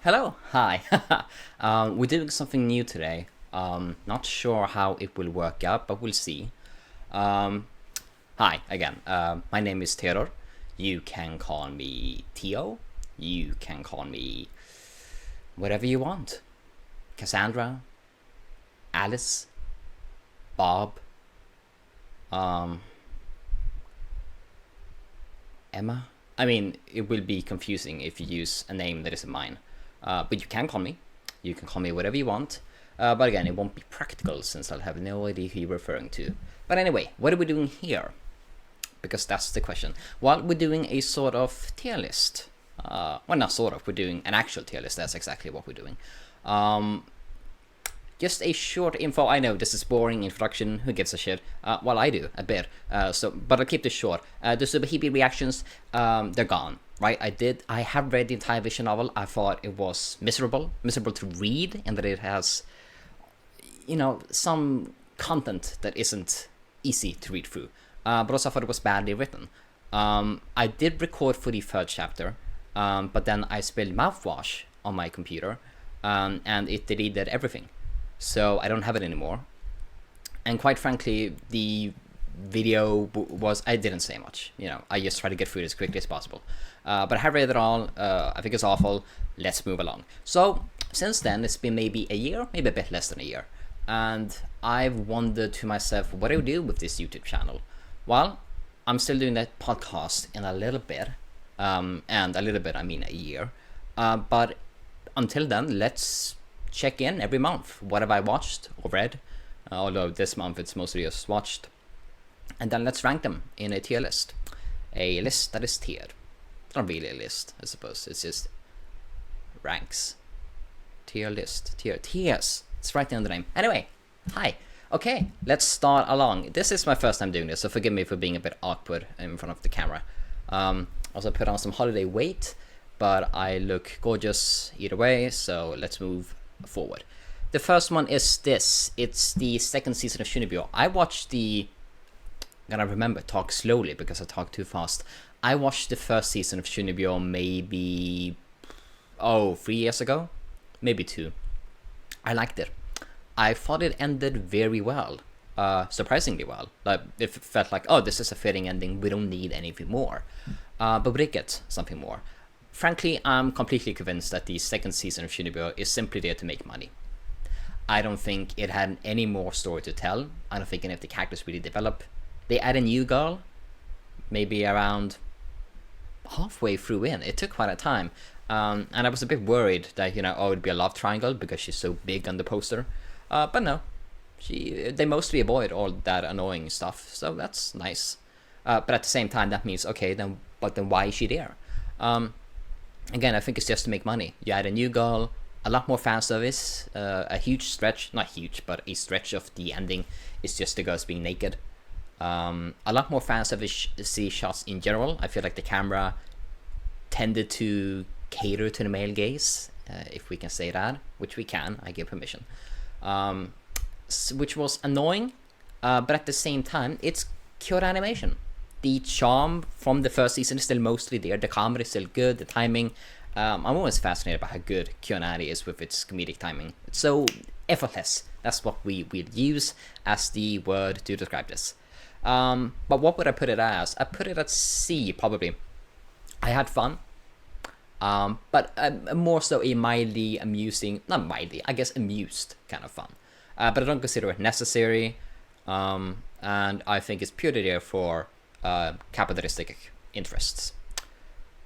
Hello, hi. We're doing something new today. Not sure how it will work out, but we'll see. Um, Hi again. My name is Theodor. You can call me Theo. You can call me whatever you want. Cassandra, Alice, Bob, um, Emma. I mean, it will be confusing if you use a name that isn't mine. But you can call me. You can call me whatever you want. But again, it won't be practical since I'll have no idea who you're referring to. But anyway, what are we doing here? Because that's the question. Well, we're doing a sort of tier list. Well, not sort of. We're doing an actual tier list. That's exactly what we're doing. Um, just a short info. I know this is boring introduction. Who gives a shit? Well, I do a bit. But I'll keep this short. The Subahebe reactions, they're gone. Right? I have read the entire visual novel. I thought it was miserable to read, and that it has, some content that isn't easy to read through. But also I thought it was badly written. I did record for the third chapter, but then I spilled mouthwash on my computer, and it deleted everything. So I don't have it anymore. And quite frankly, the video was, I didn't say much. I just tried to get through it as quickly as possible. But I have read it all. I think it's awful. Let's move along. So since then, it's been maybe a year, maybe a bit less than a year. And I've wondered to myself, what do I do with this YouTube channel? Well, I'm still doing that podcast in a little bit. And a little bit, I mean a year. But until then, let's check in every month. What have I watched or read? Although this month it's mostly just watched. And then let's rank them in a tier list. A list that is tiered. It's not really a list, I suppose. It's just ranks. Tier list. Tiers. It's right there in the name. Anyway, hi. Okay, let's start along. This is my first time doing this, so forgive me for being a bit awkward in front of the camera. Also put on some holiday weight, but I look gorgeous either way, so let's move forward. The first one is this. It's the second season of Chunibyo. I watched gotta remember, talk slowly because I talk too fast. I watched the first season of Chunibyo maybe 3 years ago, maybe 2. I liked it. I thought it ended very well, surprisingly well. Like it felt like, oh, this is a fitting ending. We don't need anything more. But we did get something more. Frankly, I'm completely convinced that the second season of Chunibyo is simply there to make money. I don't think it had any more story to tell. I don't think any of the characters really develop. They add a new girl, maybe around halfway through in. It took quite a time. And I was a bit worried that, it'd be a love triangle because she's so big on the poster. But no, they mostly avoid all that annoying stuff, so that's nice. But at the same time, that means, okay, then why is she there? Again, I think it's just to make money. You add a new girl, a lot more fan service, a huge stretch, not huge, but a stretch of the ending is just the girls being naked. A lot more fan service shots in general. I feel like the camera tended to cater to the male gaze, if we can say that, which we can, I give permission. Which was annoying, but at the same time, it's cute animation. The charm from the first season is still mostly there. The comedy is still good, the timing. I'm always fascinated by how good Conan is with its comedic timing. It's so effortless. That's what we'll use as the word to describe this. But what would I put it as? I put it at C, probably. I had fun. But more so a mildly amusing, not mildly, I guess amused kind of fun. But I don't consider it necessary. And I think it's purely there for capitalistic interests.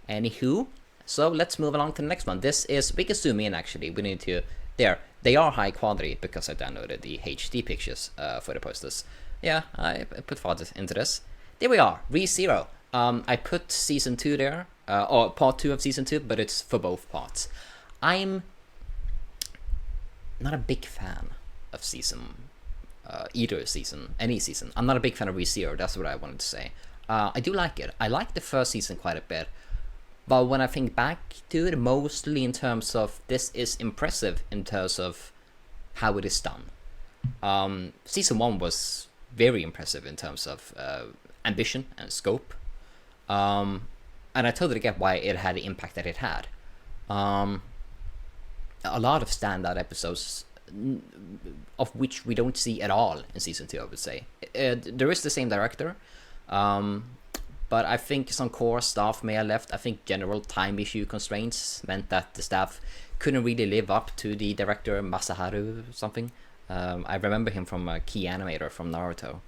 Anywho, so let's move along to the next one. This is, we can zoom in actually. We need to, there. They are high quality because I downloaded the HD pictures for the posters. Yeah, I put thought into this. There we are, ReZero. I put season 2 there, or part 2 of season 2, but it's for both parts. I'm not a big fan of any season. I'm not a big fan of ReZero, that's what I wanted to say. I do like it. I like the first season quite a bit. But when I think back to it, mostly in terms of this is impressive in terms of how it is done. Season 1 was very impressive in terms of ambition and scope. And I totally get why it had the impact that it had. a lot of standout episodes, of which we don't see at all in season 2, I would say. There is the same director, but I think some core staff may have left. I think general time issue constraints meant that the staff couldn't really live up to the director Masaharu or something. I remember him from a key animator from Naruto.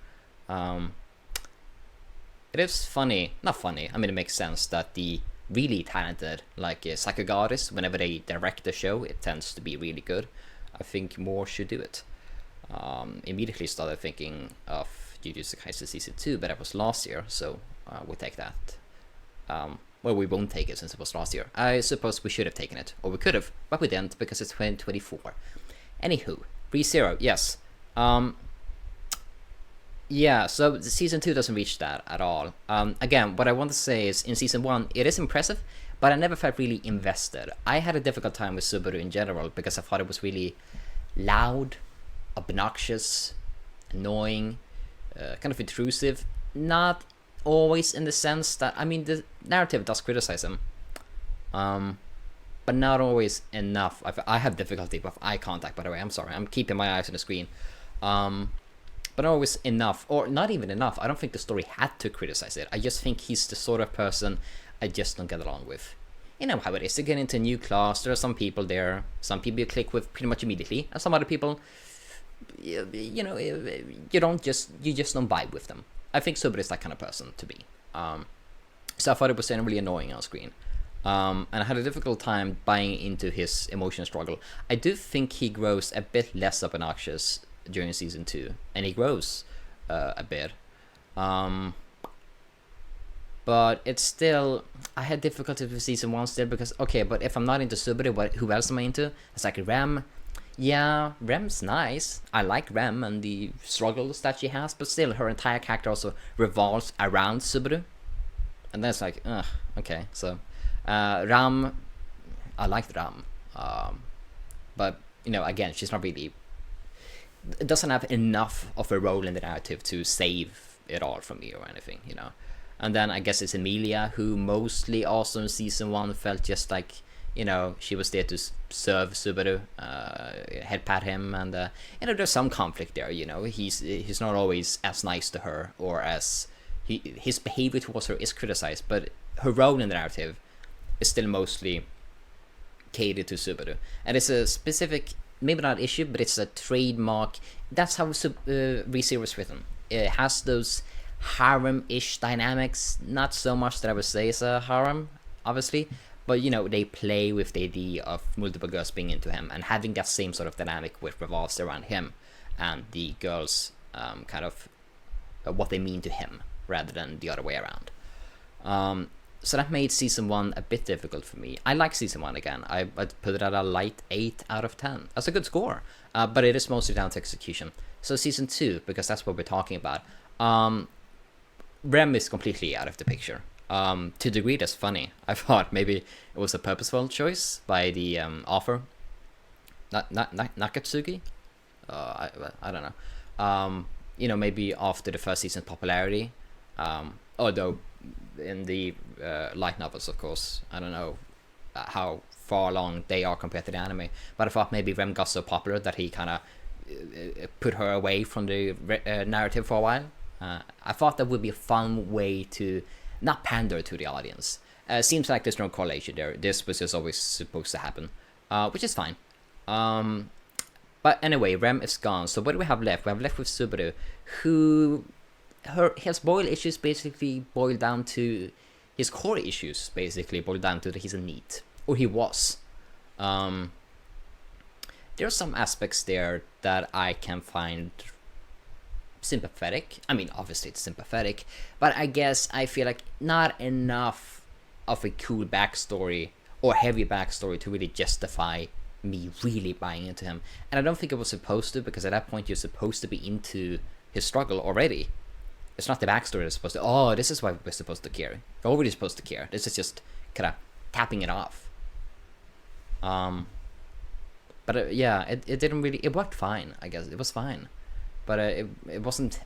It is funny, not funny, I mean it makes sense that the really talented, like Sakugaris, whenever they direct the show, it tends to be really good. I think more should do it. Immediately started thinking of Jujutsu Kaisen Season 2, but that was last year, so we'll take that. Well, we won't take it since it was last year. I suppose we should have taken it, or we could have, but we didn't because it's 2024. Anywho, ReZero, yes. Yeah, so season 2 doesn't reach that at all. Again, what I want to say is in season 1, it is impressive, but I never felt really invested. I had a difficult time with Subaru in general because I thought it was really loud, obnoxious, annoying, kind of intrusive. Not always in the sense that, I mean, the narrative does criticize him, but not always enough. I have difficulty with eye contact, by the way. I'm sorry, I'm keeping my eyes on the screen. But not always enough, or not even enough. I don't think the story had to criticize it. I just think he's the sort of person I just don't get along with. You know how it is to get into a new class. There are some people there. Some people you click with pretty much immediately, and some other people, you know, you just don't vibe with them. I think Subaru is that kind of person to be. So I thought it was really annoying on screen. And I had a difficult time buying into his emotion struggle. I do think he grows a bit less obnoxious during season 2, and he grows a bit, but it's still, I had difficulty with season 1 still because, okay, but if I'm not into Subaru, who else am I into? It's like Rem. Yeah, Rem's nice, I like Rem and the struggles that she has, but still her entire character also revolves around Subaru, and that's like, okay. So Ram, I liked Ram, but you know, again, she's not really, it doesn't have enough of a role in the narrative to save it all from me or anything, you know. And then I guess it's Emilia, who mostly also in season 1 felt just like, you know, she was there to serve Subaru, head pat him, and you know, there's some conflict there, you know. He's not always as nice to her, or as his behavior towards her is criticized, but her role in the narrative is still mostly catered to Subaru, and it's a specific, maybe not issue, but it's a trademark. That's how ReZero is written. It has those harem-ish dynamics. Not so much that I would say it's a harem, obviously, but you know, they play with the idea of multiple girls being into him and having that same sort of dynamic which revolves around him and the girls kind of what they mean to him rather than the other way around. So that made season 1 a bit difficult for me. I like season 1 again. I'd put it at a light 8 out of 10. That's a good score, but it is mostly down to execution. So season 2, because that's what we're talking about, Rem is completely out of the picture. To a degree that's funny. I thought maybe it was a purposeful choice by the author, Nakatsuki. I don't know. You know, maybe after the first season's popularity, although in the light novels, of course, I don't know how far along they are compared to the anime, but I thought maybe Rem got so popular that he kind of put her away from the narrative for a while. I thought that would be a fun way to not pander to the audience. Seems like there's no correlation there. This was just always supposed to happen, which is fine. But anyway, Rem is gone. So what do we have left? We have left with Subaru, who his boil issues basically boil down to his core issues. Basically boil down to that he's a NEET, or he was. There are some aspects there that I can find sympathetic. I mean, obviously it's sympathetic, but I guess I feel like not enough of a cool backstory or heavy backstory to really justify me really buying into him. And I don't think it was supposed to, because at that point you're supposed to be into his struggle already. It's not the backstory that's supposed to, oh, this is why we're supposed to care. We're already supposed to care. This is just kind of tapping it off. But yeah, it didn't really, it worked fine, I guess. It was fine. But it wasn't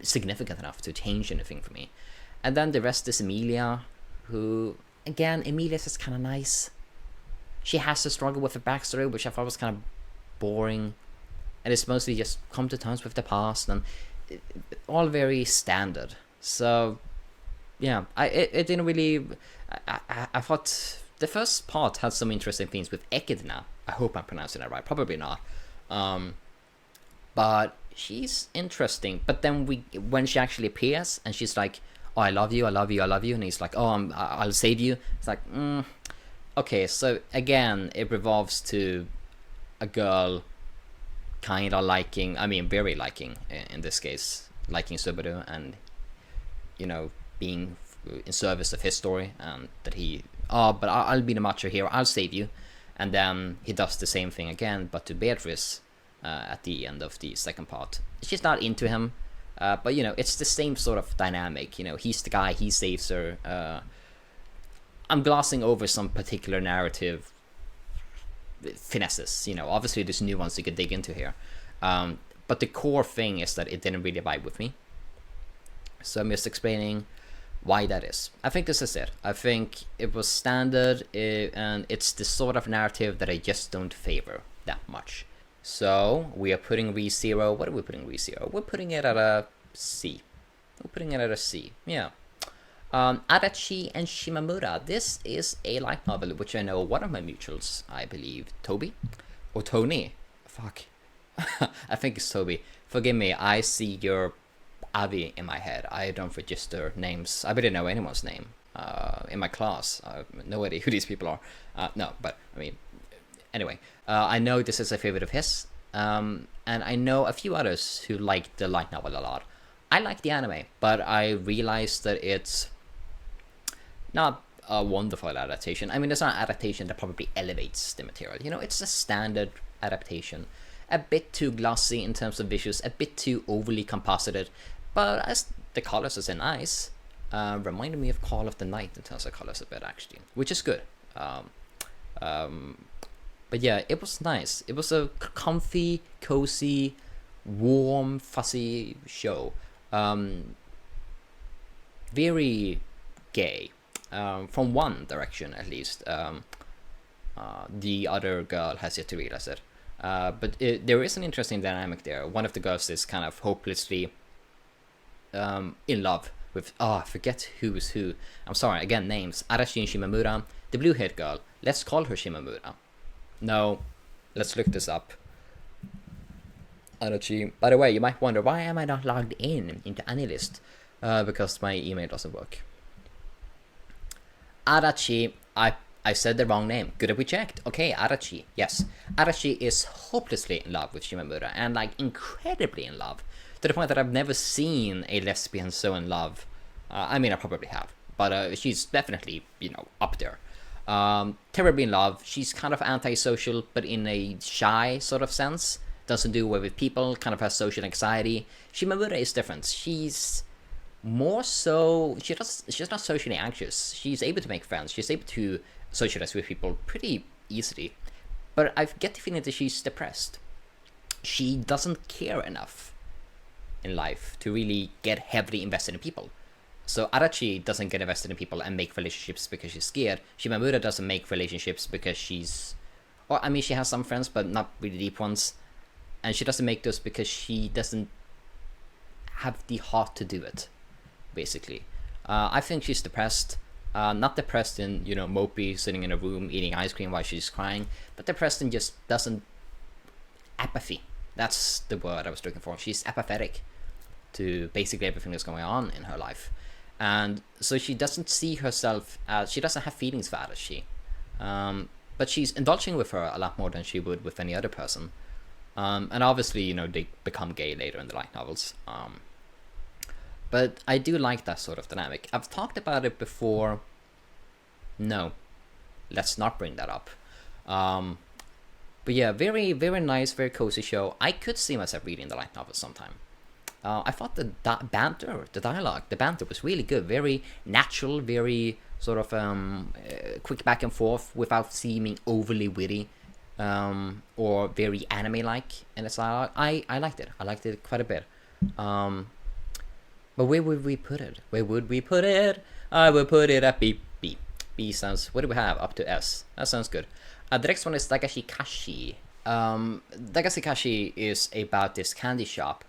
significant enough to change anything for me. And then the rest is Emilia, who, again, Emilia's just kind of nice. She has to struggle with the backstory, which I thought was kind of boring. And it's mostly just come to terms with the past, and all very standard. So, yeah, it didn't really... I thought the first part had some interesting things with Echidna. I hope I'm pronouncing that right. Probably not. But she's interesting. But then when she actually appears, and she's like, oh, I love you, I love you, I love you. And he's like, oh, I'll save you. It's like, okay, so again, it revolves to a girl kind of liking, I mean, very liking, in this case, liking Subaru, and, you know, being in service of his story, and that he, oh, but I'll be the macho hero, I'll save you. And then he does the same thing again, but to Beatrice, at the end of the second part. She's not into him, but, you know, it's the same sort of dynamic. You know, he's the guy, he saves her. I'm glossing over some particular narrative finesses. You know, obviously there's new ones you could dig into here. But the core thing is that it didn't really vibe with me. So I'm just explaining why that is. I think this is it. I think it was standard, and it's the sort of narrative that I just don't favor that much. So we are putting ReZero. What are we putting ReZero? We're putting it at a C. We're putting it at a C. Yeah. Adachi and Shimamura. This is a light novel, which I know one of my mutuals, I believe, Toby or Tony. Fuck. I think it's Toby. Forgive me. I see your Avi in my head. I don't register names. I barely know anyone's name. In my class, I have no idea who these people are. No, but I mean, anyway, I know this is a favorite of his, and I know a few others who like the light novel a lot. I like the anime, but I realized that it's not a wonderful adaptation. I mean, it's not an adaptation that probably elevates the material. You know, it's a standard adaptation. A bit too glossy in terms of visuals, a bit too overly composited, but as the colors are nice, reminded me of Call of the Night in terms of colors a bit, actually, which is good. But yeah, it was nice. It was a comfy, cozy, warm, fuzzy show. Very gay, from one direction at least. The other girl has yet to realize it. But there is an interesting dynamic there. One of the girls is kind of hopelessly in love with, I forget who is who. I'm sorry, again, names. Adachi and Shimamura. The blue-haired girl. Let's call her Shimamura. No, let's look this up. Adachi. By the way, you might wonder, why am I not logged into AniList? Because my email doesn't work. Adachi, I said the wrong name. Good that we checked. Okay, Adachi. Yes. Adachi is hopelessly in love with Shimamura, and like incredibly in love, to the point that I've never seen a lesbian so in love. I mean, I probably have, but she's definitely, you know, up there. Terribly in love. She's kind of antisocial, but in a shy sort of sense. Doesn't do well with people, kind of has social anxiety. Shimamura is different. She's more so, she's not socially anxious. She's able to make friends. She's able to socialize with people pretty easily. But I get the feeling that she's depressed. She doesn't care enough in life to really get heavily invested in people. So Adachi doesn't get invested in people and make relationships because she's scared. Shimamura doesn't make relationships because she's... Or, I mean, she has some friends, but not really deep ones. And she doesn't make those because she doesn't have the heart to do it, basically. I think she's depressed. Not depressed in, you know, mopey, sitting in a room, eating ice cream while she's crying. But depressed in just doesn't... Apathy. That's the word I was looking for. She's apathetic to basically everything that's going on in her life. And so she doesn't see herself as... She doesn't have feelings for Adachi. But she's indulging with her a lot more than she would with any other person. And obviously, you know, they become gay later in the light novels. But I do like that sort of dynamic. I've talked about it before. No, let's not bring that up. But yeah, very, very nice, very cozy show. I could see myself reading the light novel sometime. I thought the banter, the dialogue, the banter was really good. Very natural, very sort of quick back and forth without seeming overly witty. Or very anime-like in its dialogue. I liked it. I liked it quite a bit. But where would we put it? Where would we put it? I would put it at B. B sounds... What do we have? Up to S. That sounds good. The next one is Dagashi Kashi. Dagashi Kashi is about this candy shop.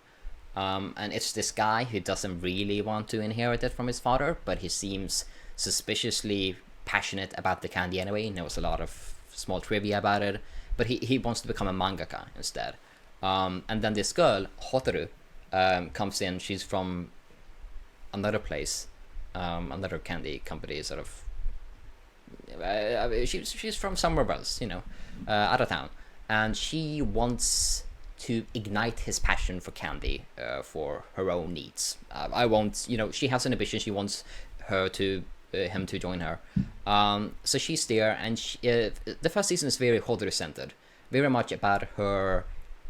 And it's this guy who doesn't really want to inherit it from his father, but he seems suspiciously passionate about the candy anyway. He knows a lot of small trivia about it, but he wants to become a mangaka instead. And then this girl, Hotaru, comes in. She's from another place, another candy company, sort of. She's from somewhere else, out of town, and she wants to ignite his passion for candy for her own needs. I won't, she has an ambition. She wants him to join her. So she's there, and the first season is very Hotaru centered, very much about her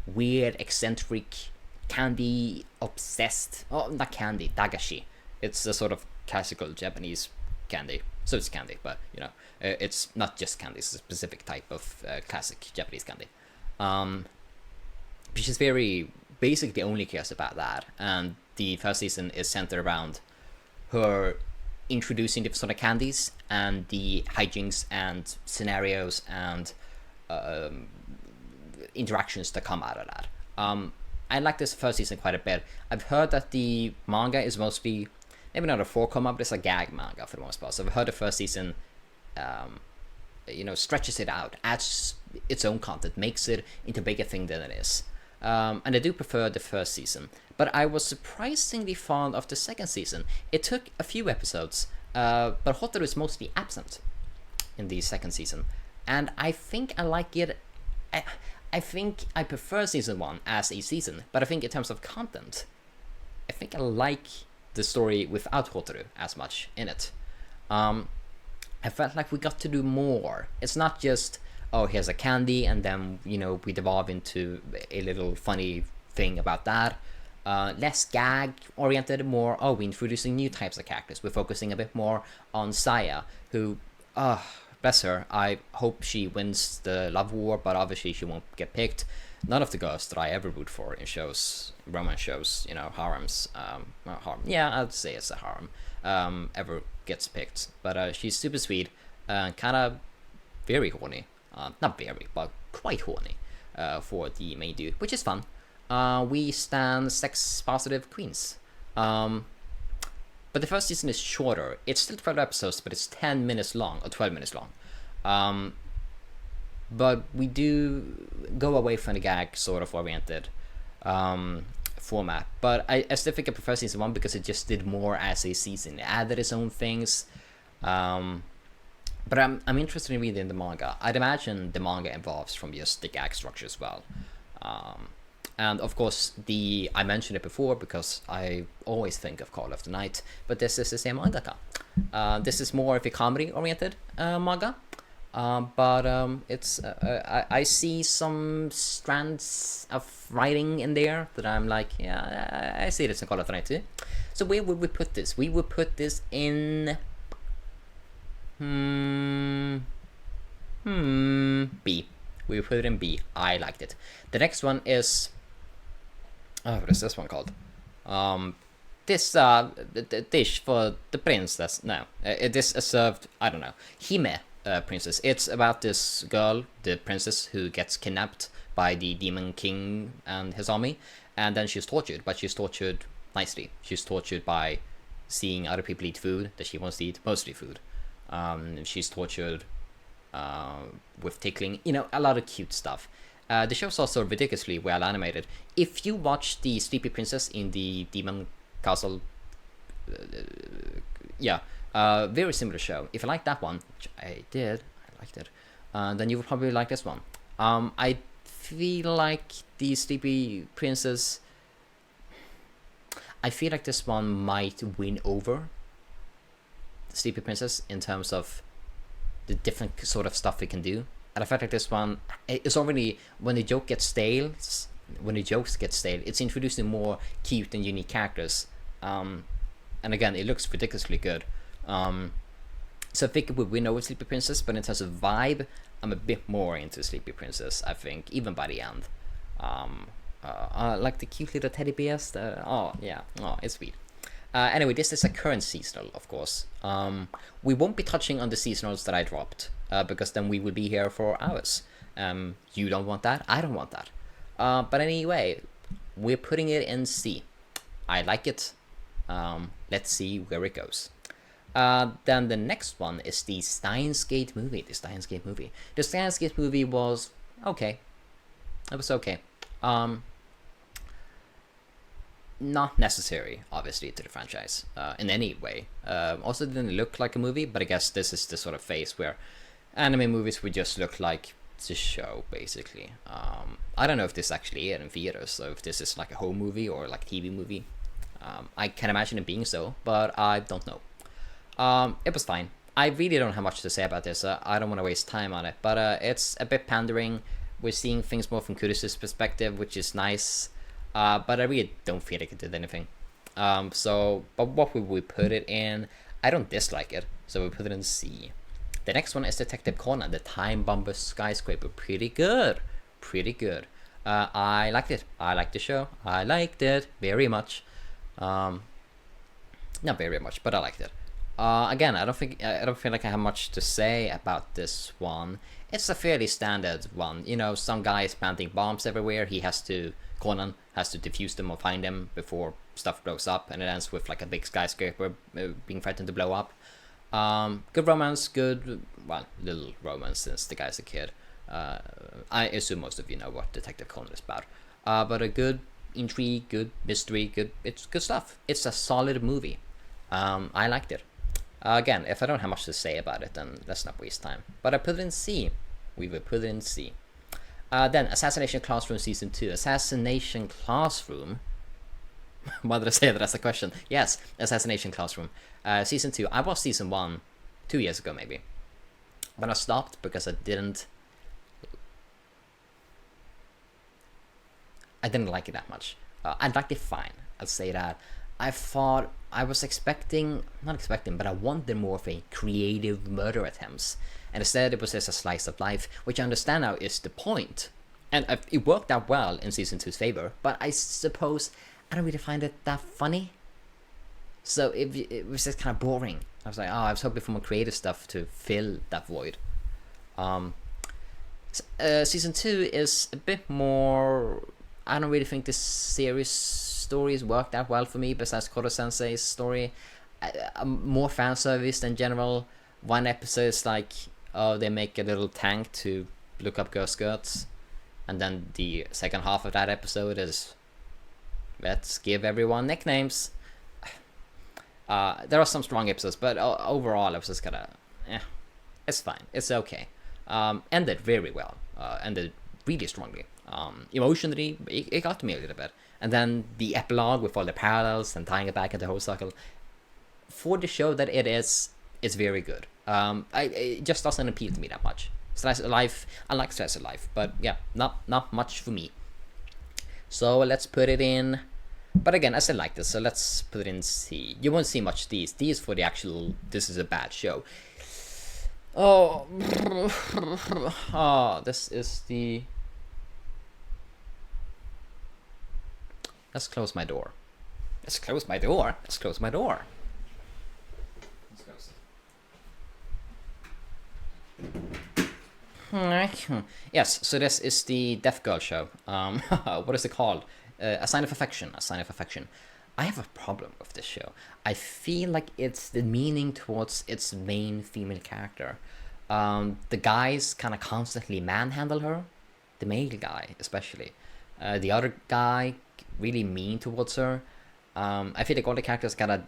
weird, eccentric, candy obsessed. Oh, not candy, dagashi. It's a sort of classical Japanese candy. So it's candy, but it's not just candy. It's a specific type of classic Japanese candy. She's very basically only cares about that, and the first season is centered around her introducing different sort of candies and the hijinks and scenarios and interactions that come out of that. I like this first season quite a bit. I've heard that the manga is mostly, maybe not a 4-comma, but it's a gag manga for the most part. So I've heard the first season stretches it out, adds its own content, makes it into a bigger thing than it is. And I do prefer the first season, but I was surprisingly fond of the second season. It took a few episodes, but Hotaru is mostly absent in the second season, and I think I like it. I think I prefer season 1 as a season, but I think in terms of content, I think I like the story without Hotaru as much in it. I felt like we got to do more. It's not just, oh, here's a candy, and then, we devolve into a little funny thing about that. Less gag-oriented, more, we're introducing new types of characters. We're focusing a bit more on Saya, who, bless her, I hope she wins the love war, but obviously she won't get picked. None of the girls that I ever root for in shows, romance shows, harems, yeah, I'd say it's a harem, ever gets picked. But she's super sweet, kind of very horny. Not very, but quite horny for the main dude, which is fun. We stand sex-positive queens. But the first season is shorter. It's still 12 episodes, but it's 10 minutes long, or 12 minutes long. But we do go away from the gag sort of oriented format. But I still think I prefer season 1 because it just did more as a season. It added its own things. But I'm interested in reading the manga. I'd imagine the manga evolves from just the gag structure as well. And of course, I mentioned it before because I always think of Call of the Night, but this is the same mangaka. This is more of a comedy-oriented manga. But it's I see some strands of writing in there that I'm like, yeah, I see this in Call of the Night too. So where would we put this? We would put this in B. We would put it in B. I liked it. The next one is, what is this one called? This the dish for the princess. No, this is served. I don't know. Hime. Princess. It's about this girl, the princess, who gets kidnapped by the demon king and his army, and then she's tortured, but she's tortured nicely. She's tortured by seeing other people eat food that she wants to eat, mostly food. She's tortured with tickling, a lot of cute stuff. The show's also ridiculously well animated. If you watch the Sleepy Princess in the Demon Castle, very similar show. If you like that one, which I did, I liked it, then you would probably like this one. I feel like the Sleepy Princess, I feel like this one might win over the Sleepy Princess in terms of the different sort of stuff it can do. And I felt like this one, it's already, when the jokes get stale, it's introducing more cute and unique characters. And again, it looks ridiculously good. So I think it would win over Sleepy Princess, but in terms of vibe, I'm a bit more into Sleepy Princess, I think, even by the end. Like the cute little teddy bears. It's sweet. Anyway, this is a current seasonal, of course. We won't be touching on the seasonals that I dropped, because then we will be here for hours. You don't want that, I don't want that. But anyway, we're putting it in C. I like it. Let's see where it goes. Then the next one is the Steins Gate movie. The Steins Gate movie was okay. It was okay. Not necessary, obviously, to the franchise in any way. Also didn't look like a movie, but I guess this is the sort of phase where anime movies would just look like the show, basically. I don't know if this actually aired in theaters, so if this is like a home movie or like TV movie. I can imagine it being so, but I don't know. It was fine. I really don't have much to say about this. I don't want to waste time on it, but it's a bit pandering. We're seeing things more from Kudus' perspective, which is nice. But I really don't feel like it did anything. But what would we put it in? I don't dislike it, so we put it in C. The next one is Detective Conan, the Time Bomber Skyscraper. Pretty good. I liked it. I liked the show. I liked it very much. Not very much, but I liked it. Again, I don't feel like I have much to say about this one. It's a fairly standard one. You know, some guy is planting bombs everywhere. Conan has to defuse them or find them before stuff blows up, and it ends with like a big skyscraper being threatened to blow up. Good romance, little romance since the guy's a kid. I assume most of you know what Detective Conan is about. But a good intrigue, good mystery, it's good stuff. It's a solid movie. I liked it. Again, if I don't have much to say about it, then let's not waste time. But I put it in C. We will put it in C. Then Assassination Classroom Season 2. Assassination Classroom? Why did I say that as a question? Yes, Assassination Classroom. Season 2. I watched Season 1 2 years ago, maybe. But I stopped because I didn't like it that much. I liked it fine. I'll say that. I thought I was not expecting, but I wanted more of a creative murder attempts. And instead it was just a slice of life, which I understand now is the point. And it worked out well in Season 2's favor, but I suppose I don't really find it that funny. So it was just kind of boring. I was like, I was hoping for more creative stuff to fill that void. Season 2 is a bit more... I don't really think this series stories worked that well for me, besides Kodo Sensei's story. More fan service than general. One episode is like, they make a little tank to look up girl skirts, and then the second half of that episode is, let's give everyone nicknames. There are some strong episodes, but overall it was just kinda, it's fine, it's okay. Ended very well, ended really strongly. Emotionally, it got to me a little bit. And then the epilogue with all the parallels and tying it back into the whole cycle. For the show that it is, it's very good. It just doesn't appeal to me that much. Slice of Life, I like Slice of Life, but yeah, not much for me. So let's put it in. But again, I still like this, so let's put it in C. You won't see much D is for the actual, this is a bad show. This is the... Let's close my door. Let's close my door. Yes, so this is the Deaf Girl show. What is it called? A Sign of Affection. I have a problem with this show. I feel like it's the meaning towards its main female character. The guys kind of constantly manhandle her. The male guy, especially. The other guy really mean towards her. I feel like all the characters got a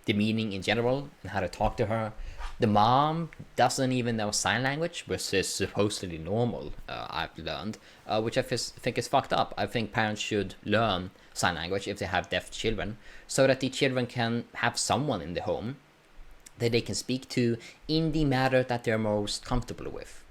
demeaning in general and how to talk to her. The mom doesn't even know sign language, which is supposedly normal, I've learned, which I think is fucked up. I think parents should learn sign language if they have deaf children, so that the children can have someone in the home that they can speak to in the matter that they're most comfortable with.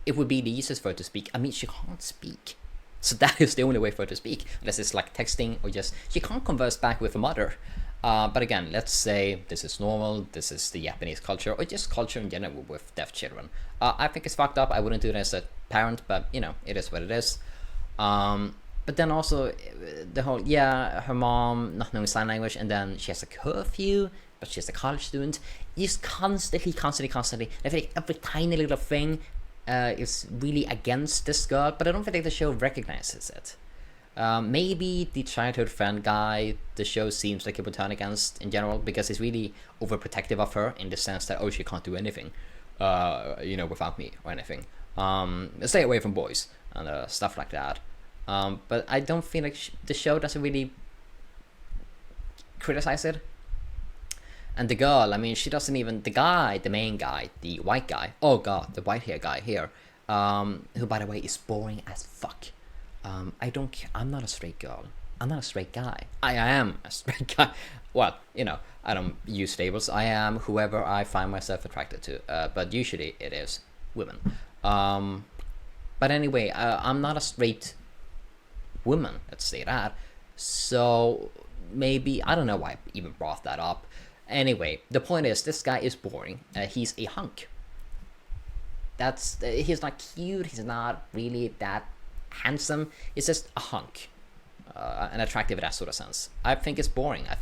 It would be the easiest for her to speak. I mean, she can't speak. So that is the only way for her to speak, unless it's like texting or just, she can't converse back with her mother. But again, let's say this is normal, this is the Japanese culture, or just culture in general with deaf children. I think it's fucked up. I wouldn't do it as a parent, but you know, it is what it is. But then also the whole, her mom not knowing sign language, and then she has a curfew, but she's a college student. Just constantly. I feel like every tiny little thing is really against this girl, but I don't feel like the show recognizes it. Maybe the childhood friend guy the show seems like it would turn against in general, because he's really overprotective of her in the sense that, oh, she can't do anything, without me or anything. Stay away from boys and stuff like that. But I don't feel like the show doesn't really criticize it. And the girl, I mean, she doesn't even, the main guy, the white guy, oh god, the white hair guy here, who by the way is boring as fuck. I don't care, I'm not a straight girl, I'm not a straight guy. I am a straight guy. Well, I don't use labels. I am whoever I find myself attracted to, but usually it is women. But anyway, I'm not a straight woman, let's say that. So maybe, I don't know why I even brought that up. Anyway, the point is, this guy is boring. He's a hunk. He's not cute, he's not really that handsome, he's just a hunk. And attractive in that sort of sense. I think it's boring. I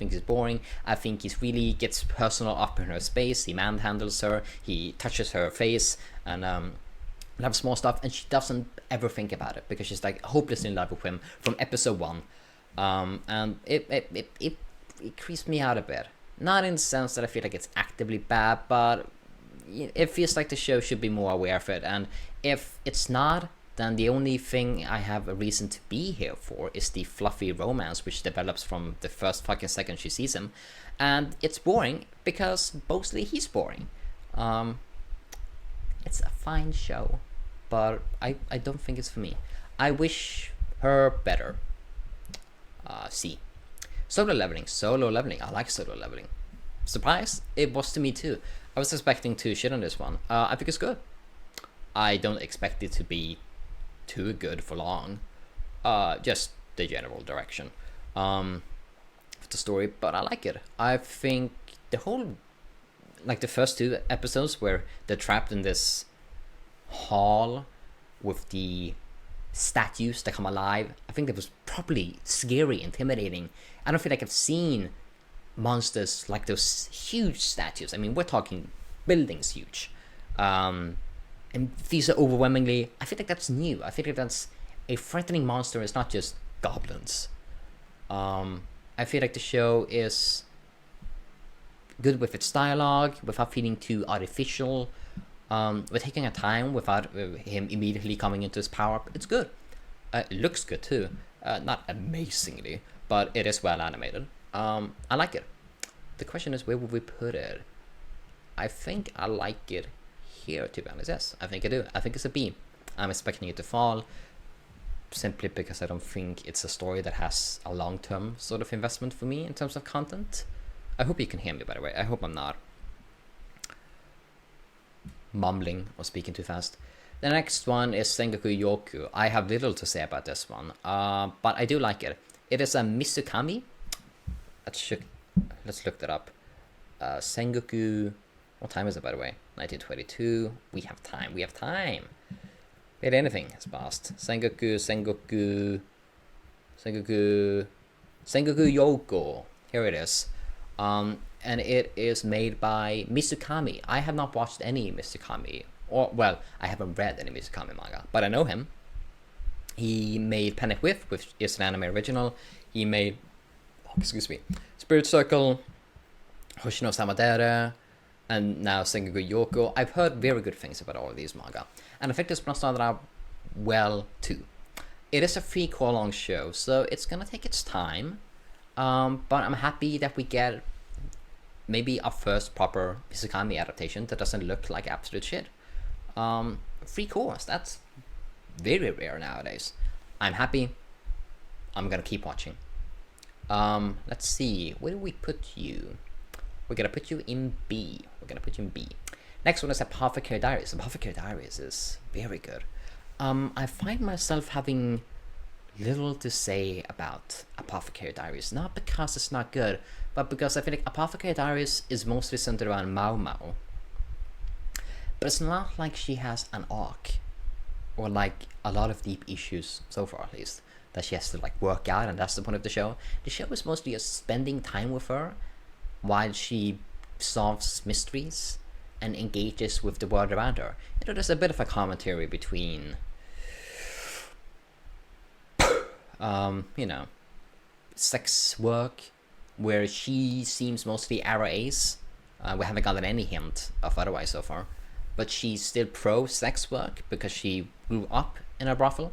think he really gets personal up in her space. He manhandles her, he touches her face, and loves small stuff, and she doesn't ever think about it because she's like hopelessly in love with him from episode 1. And it creeps me out a bit. Not in the sense that I feel like it's actively bad, but it feels like the show should be more aware of it. And if it's not, then the only thing I have a reason to be here for is the fluffy romance which develops from the first fucking second she sees him. And it's boring because mostly he's boring. It's a fine show, but I don't think it's for me. I wish her better. C. Solo leveling. I like solo leveling. Surprise? It was to me too. I was expecting to shit on this one. I think it's good. I don't expect it to be too good for long. Just the general direction of the story, but I like it. I think the whole, like the first 2 episodes where they're trapped in this hall with the statues that come alive, I think that was probably scary, intimidating. I don't feel like I've seen monsters like those huge statues. I mean, we're talking buildings huge. And these are overwhelmingly, I feel like that's new. I feel like that's a frightening monster. It's not just goblins. I feel like the show is good with its dialogue without feeling too artificial. We're taking our time without him immediately coming into his power up. It's good. It looks good too. Not amazingly, but it is well animated. I like it. The question is, where would we put it? I think I like it here, to be honest. Yes, I think I do. I think it's a B. I'm expecting it to fall simply because I don't think it's a story that has a long-term sort of investment for me in terms of content. I hope you can hear me, by the way. I hope I'm not mumbling or speaking too fast. The next one is Sengoku Youko. I have little to say about this one, but I do like it. It is a Misukami. Let's look that up. Sengoku. What time is it, by the way? 1922. We have time. Wait, anything has passed. Sengoku Youko. Here it is. And it is made by Misukami. I have not watched any Misukami. I haven't read any Misukami manga, but I know him. He made Panic which is an anime original. He made, Spirit Circle, Hoshino Samadera, and now Sengoku Youko. I've heard very good things about all of these manga, and I think this one started out well too. It is a 3-cour long show, so it's gonna take its time, but I'm happy that we get maybe our first proper Misukami adaptation that doesn't look like absolute shit. 3 cours, that's very rare nowadays. I'm happy. I'm gonna keep watching. Let's see, where do we put you? We're gonna put you in B. Next one is Apothecary Diaries. Apothecary Diaries is very good. I find myself having little to say about Apothecary Diaries, not because it's not good, but because I feel like Apothecary Diaries is mostly centered around Mao Mao. But it's not like she has an arc, or like a lot of deep issues, so far at least. that she has to like work out, and that's the point of the show. The show is mostly just spending time with her while she solves mysteries and engages with the world around her. You know, there's a bit of a commentary between, you know, sex work, where she seems mostly ARIA. We haven't gotten any hint of otherwise so far, but she's still pro sex work because she grew up in a brothel.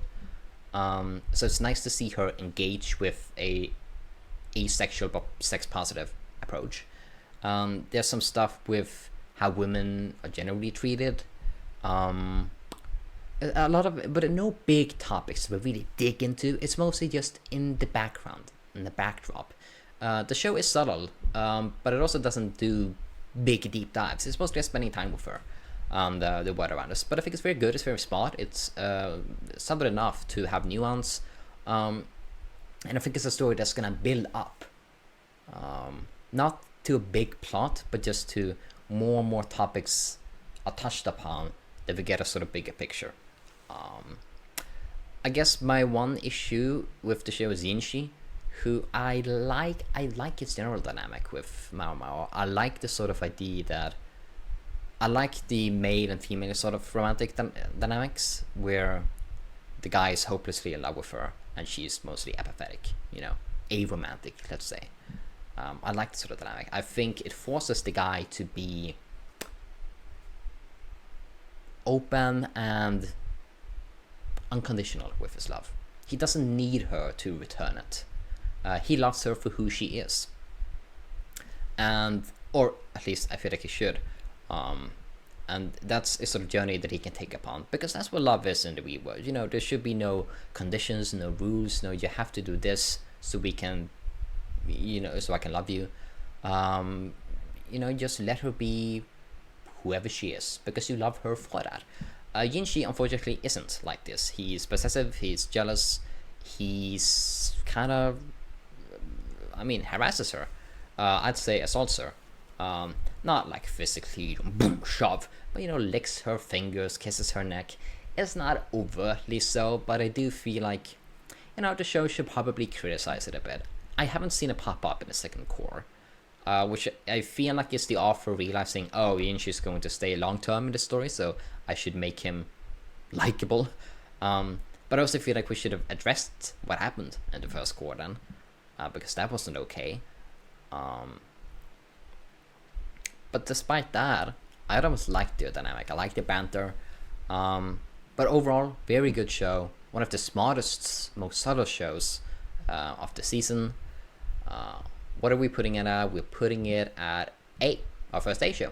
So it's nice to see her engage with a asexual but sex positive approach. There's some stuff with how women are generally treated. A lot of, but no big topics we really dig into. It's mostly just in the background, in the backdrop. The show is subtle, but it also doesn't do big deep dives. It's mostly just spending time with her, the world around us. But I think it's very good. It's very smart. It's subtle enough to have nuance, and I think it's a story that's gonna build up, not to a big plot, but just to more and more topics are touched upon that we get a sort of bigger picture. I guess my one issue with the show is Yinshi, who I like its general dynamic with Mao Mao. I like the sort of idea that I like the male and female sort of romantic dynamics, where the guy is hopelessly in love with her and she's mostly apathetic, you know, aromantic, let's say. I like the sort of dynamic. I think it forces the guy to be open and unconditional with his love. He doesn't need her to return it. He loves her for who she is, and or at least I feel like he should. And that's a sort of journey that he can take upon, because that's what love is in the real world. You know, there should be no conditions, no rules. No, you have to do this so we can, you know, so I can love you. You know, just let her be whoever she is, because you love her for that. Yinshi unfortunately isn't like this. He's possessive, he's jealous, he's kind of, I mean, harasses her. I'd say assaults her. Not like physically boom, shove, but you know, licks her fingers, kisses her neck. It's not overtly so, but I do feel like, you know, the show should probably criticize it a bit. I haven't seen it pop up in the second core, which I feel like is the author realizing, oh, Yinshi's going to stay long term in the story, so I should make him likable. But I also feel like we should have addressed what happened in the first core then, because that wasn't okay. But despite that, I almost liked the dynamic. I liked the banter. But overall, very good show. One of the smartest, most subtle shows of the season. What are we putting it at? We're putting it at 8, our first A show.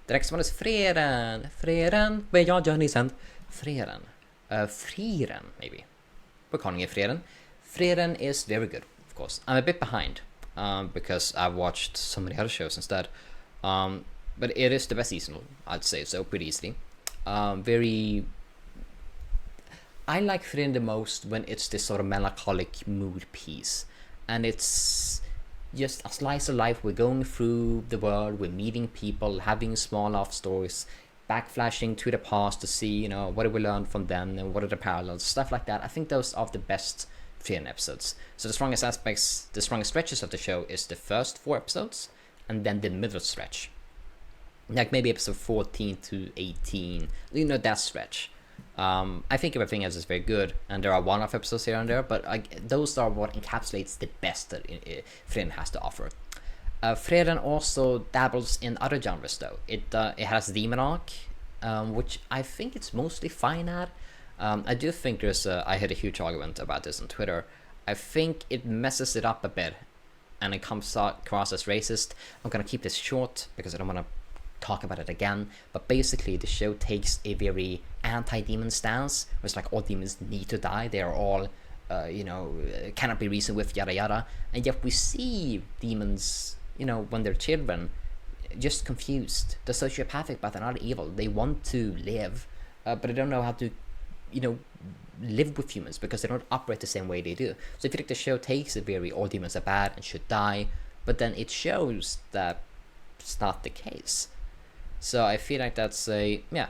The next one is Frieren. Frieren, vad gör ni sen? Frieren. Frieren, maybe. We're calling it Frieren. Frieren is very good, of course. I'm a bit behind, because I've watched so many other shows instead. But it is the best seasonal, I'd say so, pretty easily. Very... I like Frieren the most when it's this sort of melancholic mood piece. And it's just a slice of life. We're going through the world, we're meeting people, having small love stories, backflashing to the past to see, you know, what did we learn from them and what are the parallels, stuff like that. I think those are the best Frieren episodes. So the strongest aspects, the strongest stretches of the show is the first 4 episodes, and then the middle stretch. Like maybe episode 14 to 18, you know, that stretch. I think everything else is very good, and there are one-off episodes here and there, but those are what encapsulates the best that Frieren has to offer. Frieren also dabbles in other genres though. It has Demon Arc, which I think it's mostly fine at. I do think there's I had a huge argument about this on Twitter. I think it messes it up a bit, and it comes across as racist. I'm gonna keep this short because I don't want to talk about it again, but basically the show takes a very anti-demon stance, where it's like all demons need to die, they are all you know, cannot be reasoned with, yada yada, and yet we see demons, you know, when they're children, just confused. They're sociopathic, but they're not evil. They want to live, but they don't know how to, you know, live with humans because they don't operate the same way they do. So I feel like the show takes a very all demons are bad and should die, but then it shows that it's not the case. So I feel like that's a, yeah,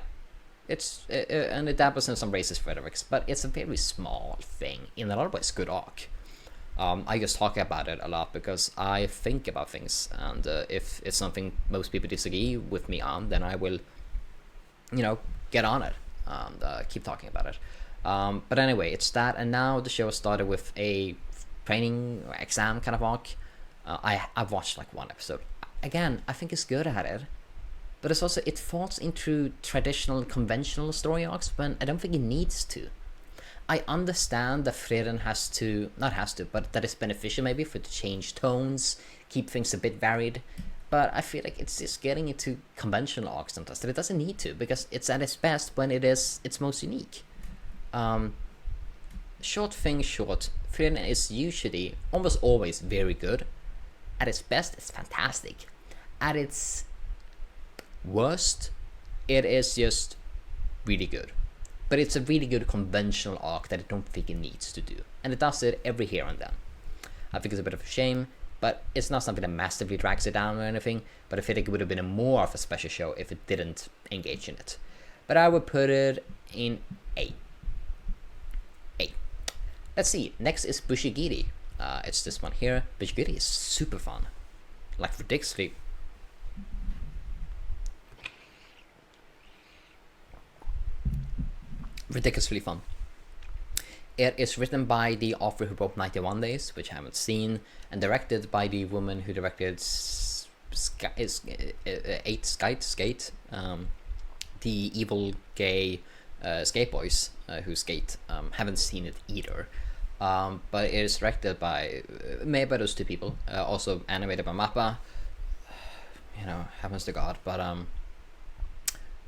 and it dabbles in some racist rhetorics, but it's a very small thing. In a lot of ways, good arc. I just talk about it a lot because I think about things, and if it's something most people disagree with me on, then I will, get on it and keep talking about it. But anyway, it's that, and now the show started with a training or exam kind of arc. I've watched like one episode. Again, I think it's good at it, but it's also, it falls into traditional, conventional story arcs when I don't think it needs to. I understand that Frieren but that it's beneficial maybe for to change tones, keep things a bit varied, but I feel like it's just getting into conventional arcs sometimes that it doesn't need to, because it's at its best when it is its most unique. Short, Frieren is usually, almost always, very good. At its best, it's fantastic. At its worst, it is just really good. But it's a really good conventional arc that I don't think it needs to do. And it does it every here and then. I think it's a bit of a shame, but it's not something that massively drags it down or anything, but I feel like it would have been a more of a special show if it didn't engage in it. But I would put it in A. Let's see, next is BUCCHIGIRI. It's this one here. BUCCHIGIRI is super fun. Like ridiculously fun. It is written by the author who wrote 91 Days, which I haven't seen, and directed by the woman who directed Skate, the evil gay skate boys who skate. Haven't seen it either. But it is directed by, made by those two people, also animated by Mappa. Heavens to God, but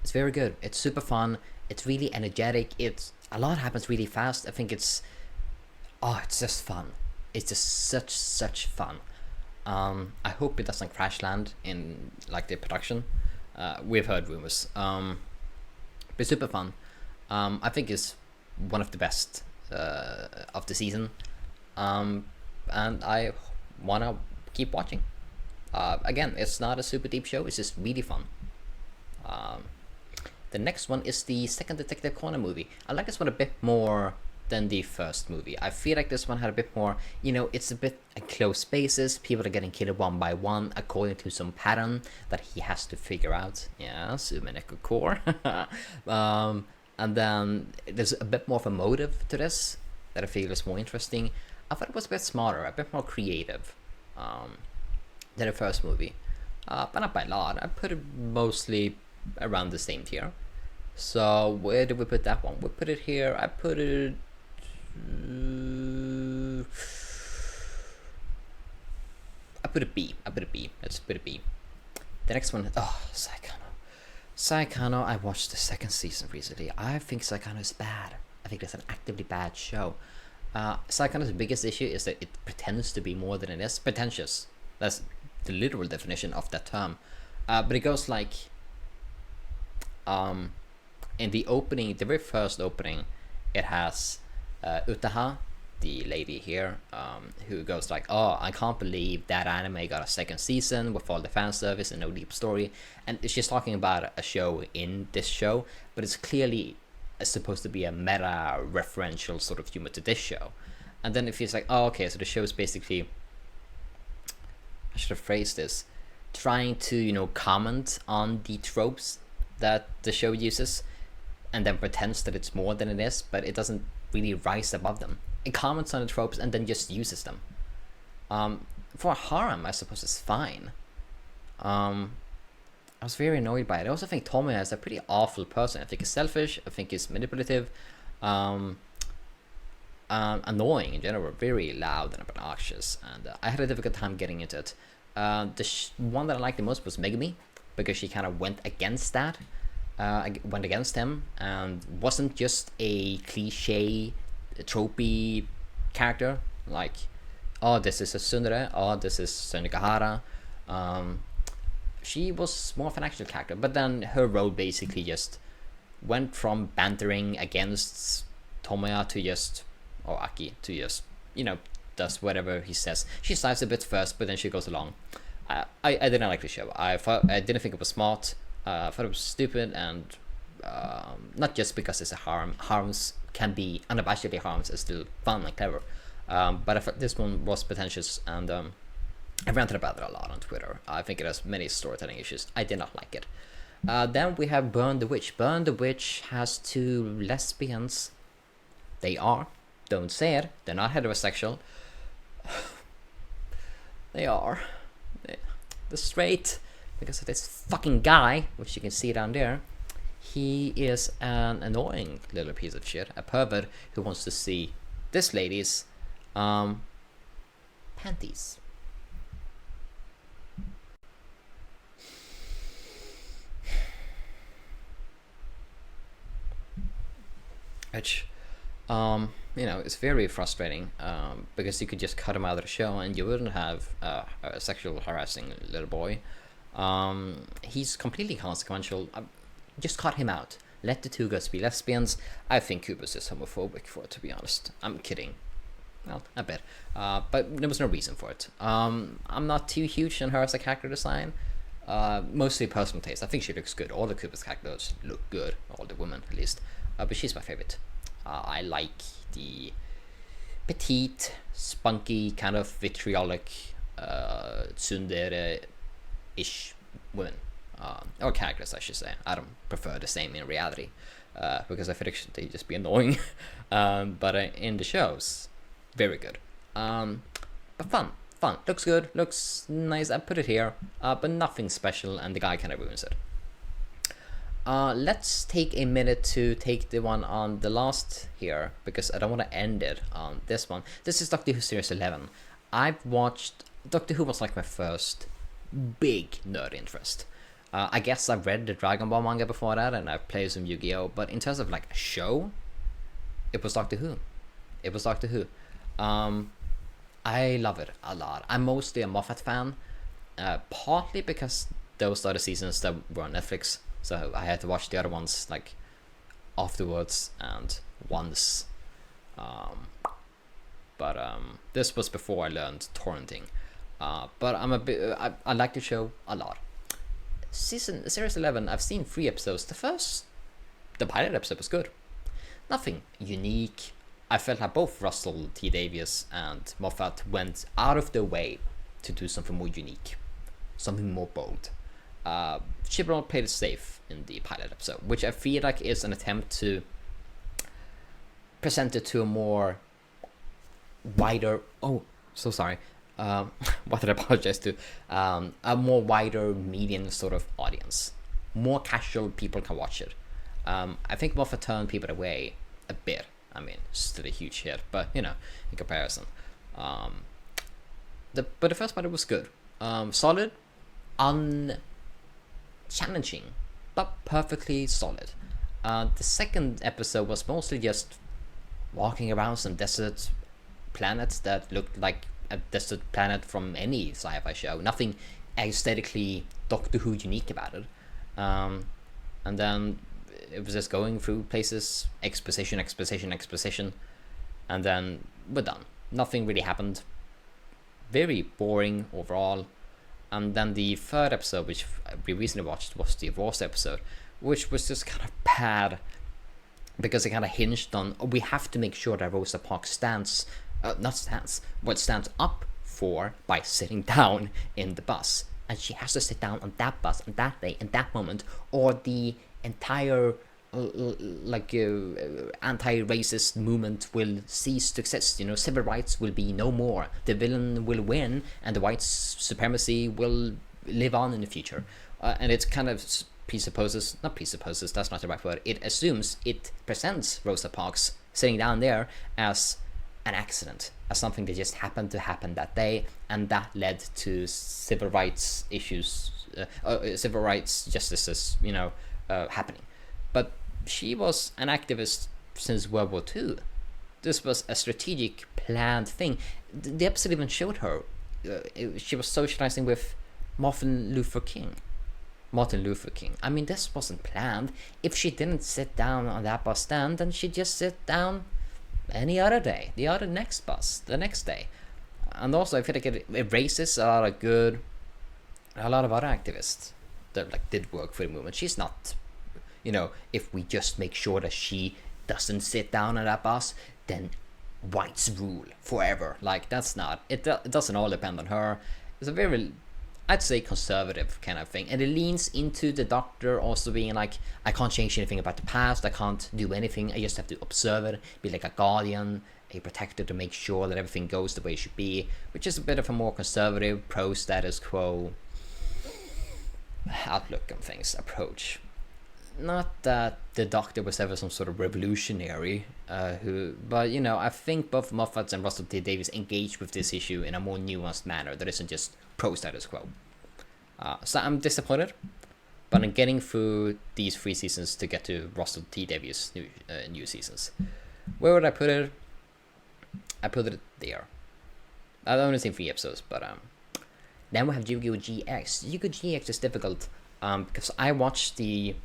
it's very good. It's super fun. It's really energetic. A lot happens really fast. I think it's just fun. It's just such fun. I hope it doesn't crash land in like the production. We've heard rumors. But it's super fun. I think it's one of the best of the season, and I wanna keep watching. Again, it's not a super deep show, it's just really fun. The next one is the second Detective Conan movie. I like this one a bit more than the first movie. I feel like this one had a bit more, it's a bit close spaces, people are getting killed one by one according to some pattern that he has to figure out. Yeah, Sumeneko core. And then there's a bit more of a motive to this that I feel is more interesting. I thought it was a bit smarter, a bit more creative than the first movie. But not by a lot. I put it mostly around the same tier. So where did we put that one? We put it here. I put it... I put a B. Let's put a B. The next one... Saekano, I watched the second season recently. I think Saekano is bad. I think it's an actively bad show. Saekano's biggest issue is that it pretends to be more than it is. Pretentious. That's the literal definition of that term. But it goes like... in the opening, the very first opening, it has Utaha, the lady here, who goes like, oh, I can't believe that anime got a second season with all the fan service and no deep story. And she's talking about a show in this show, but it's clearly supposed to be a meta referential sort of humor to this show. And then it feels like, oh, okay, so the show is basically, I should have phrased this, trying to, comment on the tropes that the show uses, and then pretends that it's more than it is, but it doesn't really rise above them. It comments on the tropes and then just uses them. For a harem, I suppose it's fine. I was very annoyed by it. I also think Tomoya is a pretty awful person. I think he's selfish, I think he's manipulative, annoying in general, very loud and obnoxious, and I had a difficult time getting into it. The one that I liked the most was Megumi, because she kind of went against that, went against him, and wasn't just a cliche, tropey character, like, oh, this is a tsundere, oh, this is Sengoku. She was more of an actual character, but then her role basically just went from bantering against Tomoya to just, or Aki, to just, does whatever he says. She sighs a bit first, but then she goes along. I didn't like the show. I didn't think it was smart. I thought it was stupid, and Not just because it's a harm. Harms can be unabashedly harms is still fun and clever. But I thought this one was pretentious, and I ranted about it a lot on Twitter. I think it has many storytelling issues. I did not like it. Then we have Burn the Witch. Burn the Witch has two lesbians. They are. Don't say it. They're not heterosexual. They are. They're straight. Because of this fucking guy, which you can see down there. He is an annoying little piece of shit. A pervert who wants to see this lady's panties. Which, it's very frustrating, because you could just cut him out of the show and you wouldn't have a sexual harassing little boy. He's completely consequential. Just cut him out. Let the two girls be lesbians. I think Kubus is homophobic, for it, to be honest. I'm kidding. Well, a bit. But there was no reason for it. I'm not too huge on her as a character design. Mostly personal taste. I think she looks good. All the Kubus characters look good. All the women, at least. But she's my favorite. I like the petite, spunky, kind of vitriolic tsundere-ish women. Or characters, I should say. I don't prefer the same in reality. Because I feel like they just be annoying. But in the shows, very good. But fun. Looks good. Looks nice. I put it here. But nothing special, and the guy kind of ruins it. Let's take a minute to take the one on the last here, because I don't want to end it on this one. This is Doctor Who Series 11. I've watched... Doctor Who was like my first big nerd interest. I guess I've read the Dragon Ball manga before that, and I've played some Yu-Gi-Oh! But in terms of like a show, it was Doctor Who. I love it a lot. I'm mostly a Moffat fan, partly because those are the seasons that were on Netflix. So I had to watch the other ones like afterwards and once. But this was before I learned torrenting. But I like the show a lot. Series 11, I've seen 3 episodes. The pilot episode was good. Nothing unique. I felt like both Russell T Davies and Moffat went out of their way to do something more unique, something more bold. Chibnall played it safe in the pilot episode, which I feel like is an attempt to present it to a more wider... Oh, so sorry. What did I apologize to? A more wider, median sort of audience. More casual people can watch it. I think Moffat turned people away a bit. I mean, still a huge hit, but, in comparison. But the first part, it was good. Solid, challenging, but perfectly solid. The second episode was mostly just walking around some desert planets that looked like a desert planet from any sci-fi show. Nothing aesthetically Doctor Who unique about it. And then it was just going through places, exposition, and then we're done. Nothing really happened. Very boring overall. And then the third episode, which we recently watched, was the Rosa episode, which was just kind of bad because it kind of hinged on, we have to make sure that Rosa Parks stands up for by sitting down in the bus. And she has to sit down on that bus on that day, in that moment, or the entire anti-racist movement will cease to exist. Civil rights will be no more. The villain will win, and the white supremacy will live on in the future. And it kind of that's not the right word. It presents Rosa Parks sitting down there as an accident, as something that just happened to happen that day, and that led to civil rights issues, civil rights justices, happening. But she was an activist since World War II. This was a strategic, planned thing. The episode even showed her. She was socializing with Martin Luther King. I mean, this wasn't planned. If she didn't sit down on that bus stand, then she'd just sit down any other day, the next day. And also, I feel like it erases a lot of other activists that did work for the movement. She's not if we just make sure that she doesn't sit down on that bus, then whites rule forever. Like, that's not it. It doesn't all depend on her. It's a very, I'd say, conservative kind of thing, and it leans into the Doctor also being like, I can't change anything about the past, I can't do anything, I just have to observe it, be like a guardian, a protector, to make sure that everything goes the way it should be, which is a bit of a more conservative, pro status quo outlook on things, approach. Not that the Doctor was ever some sort of revolutionary, but I think both Moffat and Russell T Davies engaged with this issue in a more nuanced manner that isn't just pro status quo. So I'm disappointed, but I'm getting through these 3 seasons to get to Russell T Davies' new seasons. Where would I put it? I put it there. I've only seen 3 episodes, but then we have Yu-Gi-Oh! GX. Yu-Gi-Oh! GX is difficult because I watched the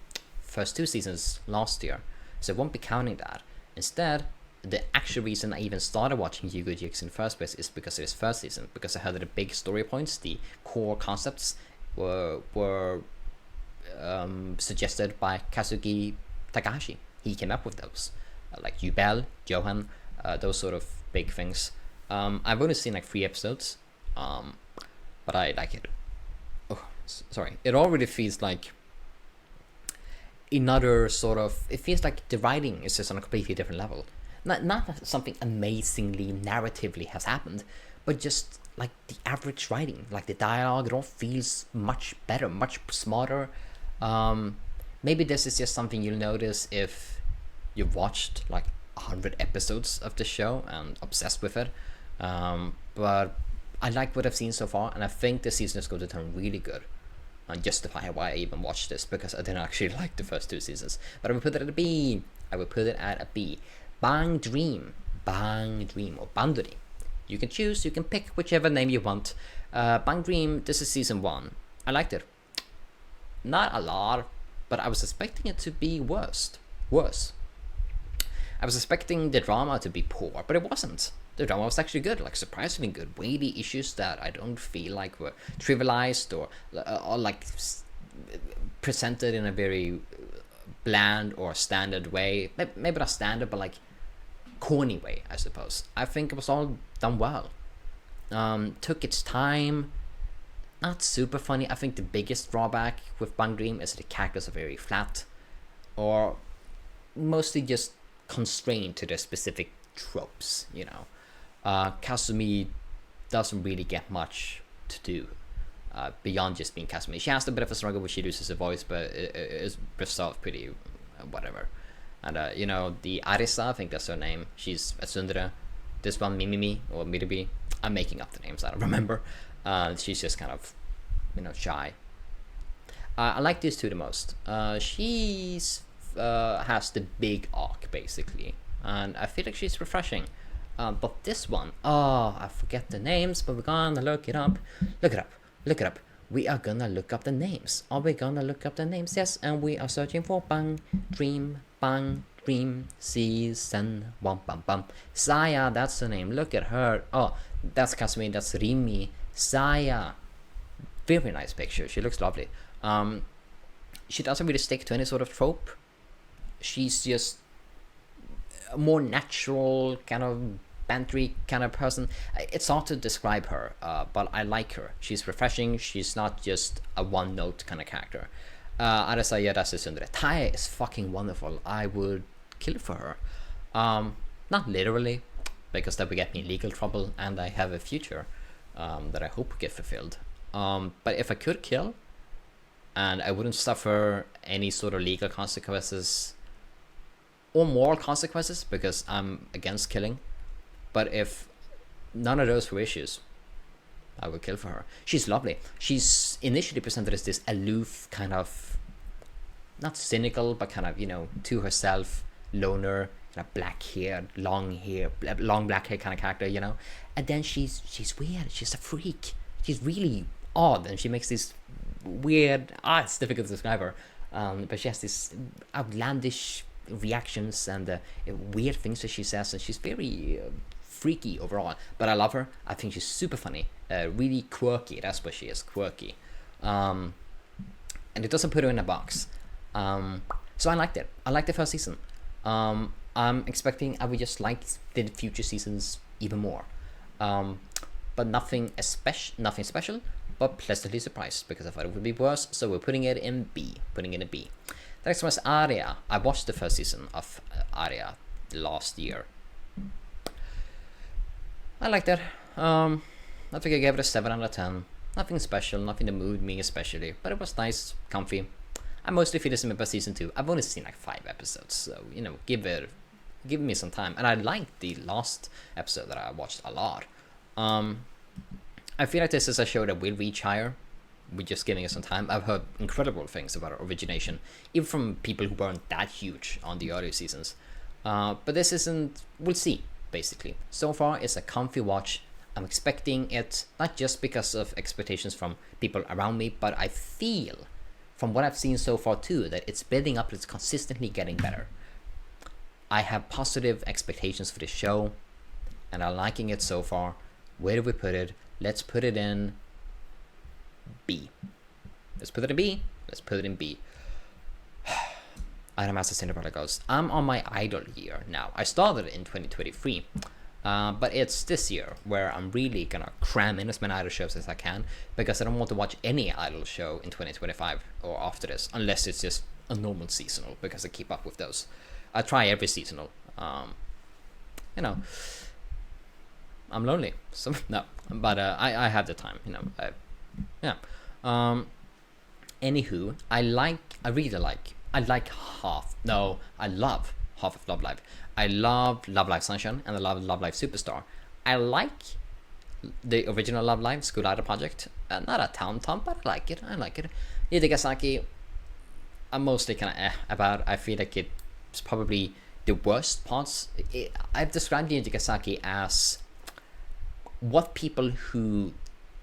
first 2 seasons last year, so I won't be counting that. Instead, the actual reason I even started watching Yu-Gi-Oh! GX in the first place is because of this first season, because I heard that the big story points, the core concepts, were suggested by Kazuki Takahashi. He came up with those, like Yubel, Johan, those sort of big things. I've only seen like 3 episodes, but I like it. Oh, sorry. It already feels like another sort of, it feels like the writing is just on a completely different level. Not that something amazingly narratively has happened, but just like the average writing, like the dialogue, it all feels much better, much smarter. Maybe this is just something you'll notice if you've watched like 100 episodes of the show and obsessed with it. But I like what I've seen so far, and I think the season is going to turn really good. And justify why I even watched this, because I didn't actually like the first 2 seasons. But I would put it at a B. I would put it at a B. Bang Dream, or Banduri. You can choose, you can pick whichever name you want. Bang Dream, this is season 1. I liked it. Not a lot, but I was expecting it to be worse. I was expecting the drama to be poor, but it wasn't. The drama was actually good, like surprisingly good. Weighty issues that I don't feel like were trivialized or like presented in a very bland or standard way. Maybe not standard, but like corny way, I suppose. I think it was all done well. Took its time. Not super funny. I think the biggest drawback with Bang Dream is that the characters are very flat, or mostly just constrained to their specific tropes, Kasumi doesn't really get much to do beyond just being Kasumi. She has a bit of a struggle where she loses her voice, but it is resolved pretty whatever. And the Arisa, I think that's her name, she's a tsundere. This one, Mimimi or Miribi, I'm making up the names, I don't remember. She's just kind of shy. I like these 2 the most. She's has the big arc basically, and I feel like she's refreshing. But this one, I forget the names, but we're gonna look it up. Look it up. We are gonna look up the names. Are we gonna look up the names? Yes, and we are searching for Bang Dream, season 1, bam. Saya, that's the name. Look at her. Oh, that's Kasumi, that's Rimi. Saya. Very nice picture. She looks lovely. She doesn't really stick to any sort of trope. She's just a more natural, kind of bantery kind of person. It's hard to describe her, but I like her. She's refreshing. She's not just a one-note kind of character. Arisa Yadase Sundere. Taya is fucking wonderful. I would kill for her. Not literally, because that would get me in legal trouble, and I have a future that I hope will get fulfilled. But if I could kill, and I wouldn't suffer any sort of legal consequences or moral consequences, because I'm against killing, but if none of those were issues, I would kill for her. She's lovely. She's initially presented as this aloof, kind of not cynical, but kind of to herself, loner, kind of black hair, long black hair kind of character, and then she's weird. She's a freak. She's really odd, and she makes these weird, it's difficult to describe her, but she has these outlandish reactions and weird things that she says, and she's very freaky overall, but I love her. I think she's super funny, really quirky. That's what she is, quirky, and it doesn't put her in a box. So I liked it. I liked the first season. I'm expecting I would just like the future seasons even more. But nothing special, but pleasantly surprised because I thought it would be worse. So we're putting it in B. The next one is ARIA. I watched the first season of ARIA last year. I liked it. I think I gave it a 7 out of 10. Nothing special, nothing that moved me especially, but it was nice, comfy. I mostly feel this in by season 2. I've only seen like 5 episodes, so give me some time. And I liked the last episode that I watched a lot. I feel like this is a show that will reach higher. We're just giving it some time. I've heard incredible things about origination, even from people who weren't that huge on the earlier seasons. But this isn't. We'll see. Basically, so far it's a comfy watch. I'm expecting it not just because of expectations from people around me, but I feel from what I've seen so far too that it's building up. It's consistently getting better. I have positive expectations for the show, and I'm liking it so far. Where do we put it? Let's put it in B. Let's put it in B. Item Master Cinderella goes. I'm on my idol year now. I started in 2023, but it's this year where I'm really gonna cram in as many idol shows as I can because I don't want to watch any idol show in 2025 or after this, unless it's just a normal seasonal because I keep up with those. I try every seasonal. I'm lonely, so no, but I have the time. Anywho, I love half of Love Live. I love Love Live Sunshine and I love Love Live Superstar. I like the original Love Live School Idol Project. Not a ton, but I like it. Dagashi, I'm mostly kind of about. I feel like it's probably the worst parts. I've described Dagashi as what people who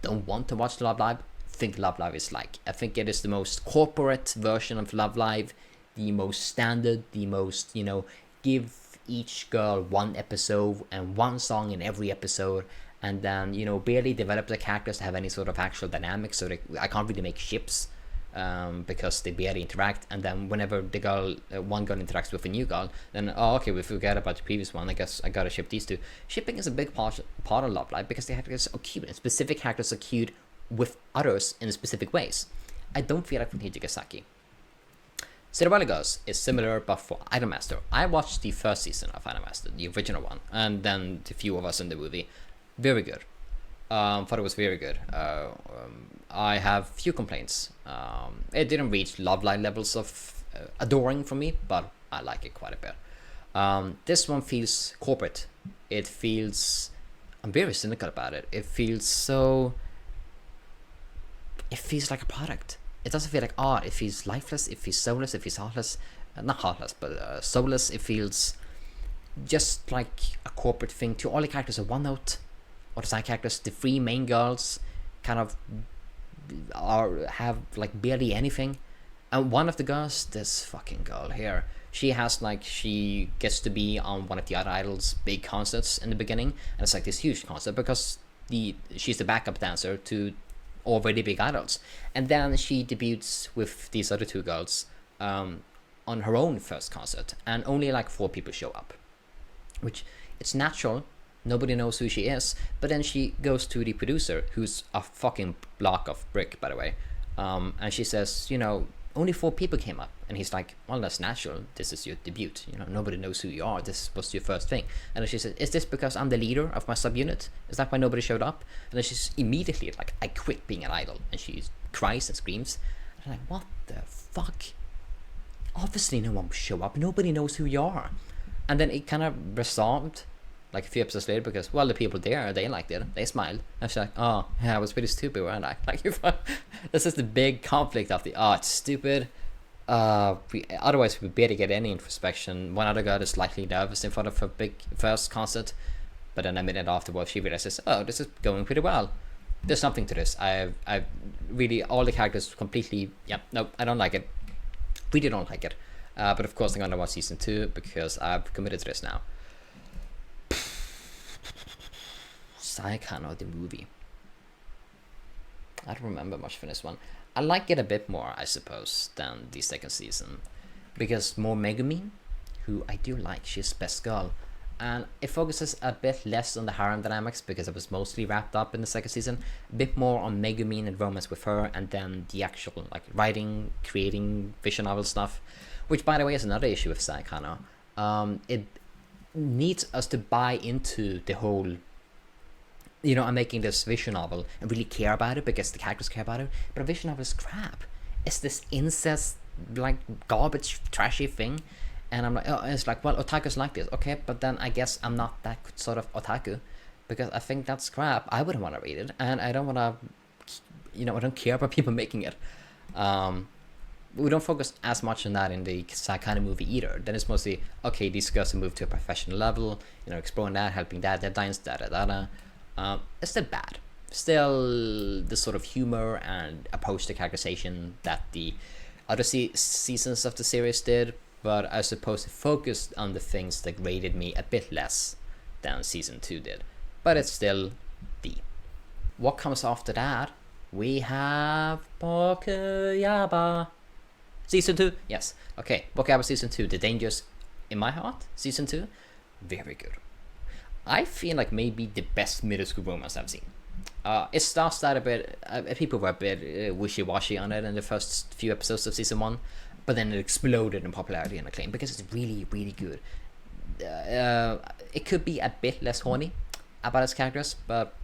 don't want to watch Love Live think Love Live is like. I think it is the most corporate version of Love Live, the most standard, the most, give each girl one episode and one song in every episode, and then, barely develop the characters to have any sort of actual dynamics, so I can't really make ships because they barely interact, and then whenever the girl, one girl interacts with a new girl, then, we forget about the previous one, I guess I gotta ship these two. Shipping is a big part of Love Live because the characters are cute, and specific characters are cute with others in specific ways. I don't feel like with Dagashi. Cinderella Girls is similar but for Idolmaster. I watched the first season of Idolmaster, the original one, and then the few of us in the movie. Very good. Thought it was very good. I have few complaints. It didn't reach Love Live levels of adoring for me, but I like it quite a bit. This one feels corporate. It feels... I'm very cynical about it. It feels like a product. It doesn't feel like art. It feels lifeless. It feels soulless. It feels heartless. Not heartless, but soulless. It feels just like a corporate thing. To all the characters are one note. Or the side characters, the 3 main girls kind of have like barely anything. And one of the girls, this fucking girl here, she gets to be on one of the other idols' big concerts in the beginning. And it's like this huge concert because she's the backup dancer to already big idols, and then she debuts with these other 2 girls on her own first concert, and only like 4 people show up, which it's natural. Nobody knows who she is, but then she goes to the producer, who's a fucking block of brick, by the way, and she says, only 4 people came up, and he's like, well, that's natural. This is your debut. Nobody knows who you are. This was your first thing. And then she said, is this because I'm the leader of my subunit? Is that why nobody showed up? And then she's immediately like, I quit being an idol. And she cries and screams. And I'm like, what the fuck? Obviously no one will show up. Nobody knows who you are. And then it kind of resolved like a few episodes later because, well, the people there, they liked it. They smiled. And she's like, oh, yeah, I was pretty stupid, weren't I? Like, this is the big conflict of it's stupid. Otherwise, we barely get any introspection. One other girl is slightly nervous in front of her big first concert. But then a minute afterwards, she realizes, this is going pretty well. There's something to this. I really, all the characters completely, I don't like it. Really don't like it. But of course, I'm going to watch season 2 because I've committed to this now. Saekano, the movie. I don't remember much from this one. I like it a bit more, I suppose, than the second season. because more Megumi, who I do like, she's best girl, and it focuses a bit less on the harem dynamics because it was mostly wrapped up in the second season, a bit more on Megumi and romance with her, and then the actual like writing, creating visual novel stuff, which by the way is another issue with Saekano. It needs us to buy into the whole, I'm making this visual novel and really care about it because the characters care about it, but a visual novel is crap. It's this incest, like garbage, trashy thing. And I'm like, it's like, well, otaku's like this, okay, but then I guess I'm not that sort of otaku, because I think that's crap. I wouldn't want to read it, and I don't want to, I don't care about people making it. We don't focus as much on that in the Saekano movie either. Then it's mostly, okay, these girls have moved to a professional level, exploring that, helping that, deadlines, da. It's still bad. Still the sort of humor and approach to characterization that the other seasons of the series did, but I suppose it focused on the things that rated me a bit less than season 2 did. But it's still D. What comes after that? We have Bokuyaba. Season 2? Yes. Okay, Bokuyaba Season 2. The Dangers in My Heart? Season 2? Very good. I feel like maybe the best middle school romance I've seen. It starts out a bit, people were a bit wishy-washy on it in the first few episodes of season 1, but then it exploded in popularity and acclaim because it's really, really good. It could be a bit less horny about its characters, but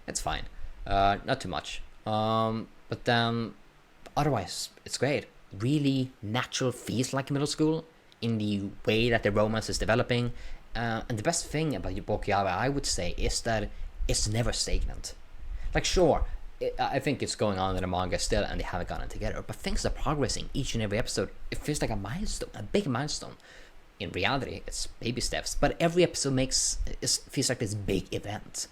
it's fine. Not too much. But then, otherwise, it's great. Really natural, feels like middle school in the way that the romance is developing. And the best thing about Bokuyaba, I would say, is that it's never stagnant. Like, sure, I think it's going on in the manga still and they haven't gotten together, but things are progressing each and every episode. It feels like a milestone, a big milestone. In reality, it's baby steps, but every episode feels like this big event,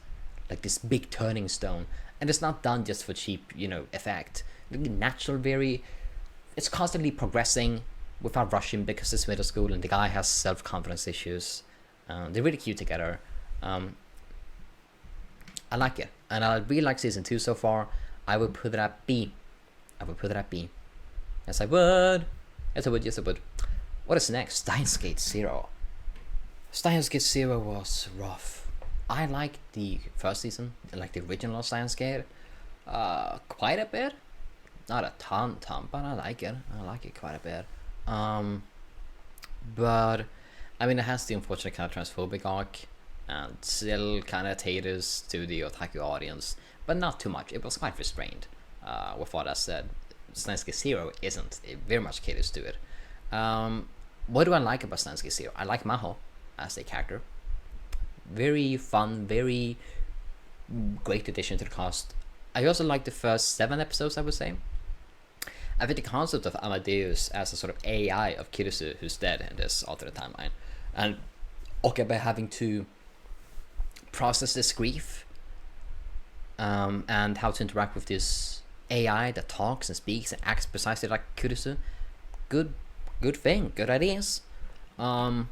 like this big turning stone, and it's not done just for cheap, effect. Really natural, it's constantly progressing without rushing because it's middle school and the guy has self-confidence issues. They're really cute together. I like it, and I really like season 2 so far. I would put it at B. Yes, I would. Yes, I would. What is next? Steins Gate 0. Steins Gate 0 was rough. I like the first season, like the original Steins Gate, quite a bit. Not a ton, but I like it. Quite a bit. But I mean, it has the unfortunate kind of transphobic arc, and still kind of caters to the otaku audience, but not too much. It was quite restrained. With what I said, Steins Gate 0 isn't. It very much caters to it. What do I like about Steins Gate 0? I like Maho as a character. Very fun, very great addition to the cast. I also like the first 7 episodes, I would say. I think the concept of Amadeus as a sort of AI of Kirisu, who's dead in this alternate timeline, and Okabe having to process this grief, and how to interact with this AI that talks and speaks and acts precisely like Kurisu. Good thing, good ideas. Then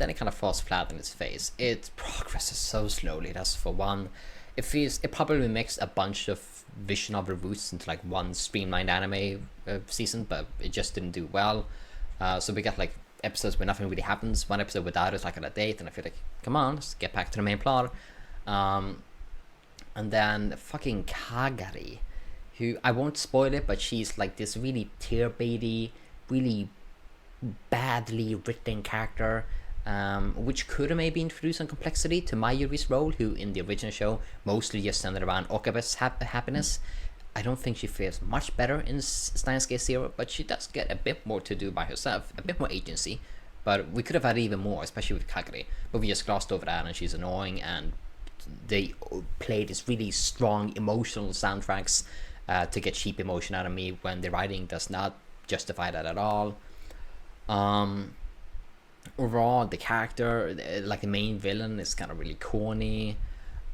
it kind of falls flat on its face. It progresses so slowly, that's for one. It probably mixed a bunch of visual novel roots into like one streamlined anime season, but it just didn't do well. So we got like episodes where nothing really happens, one episode without it, like on a date, and I feel like, come on, let's get back to the main plot. And then fucking Kagari, who, I won't spoil it, but she's like this really tear-baity, really badly written character, which could have maybe introduced some complexity to Mayuri's role, who in the original show mostly just centered around Okabe's happiness. I don't think she feels much better in Steins Gate 0, but she does get a bit more to do by herself, a bit more agency. But we could have had even more, especially with Kagari. But we just glossed over that, and she's annoying, and they play these really strong emotional soundtracks to get cheap emotion out of me when the writing does not justify that at all. Overall, the character, like the main villain, is kind of really corny,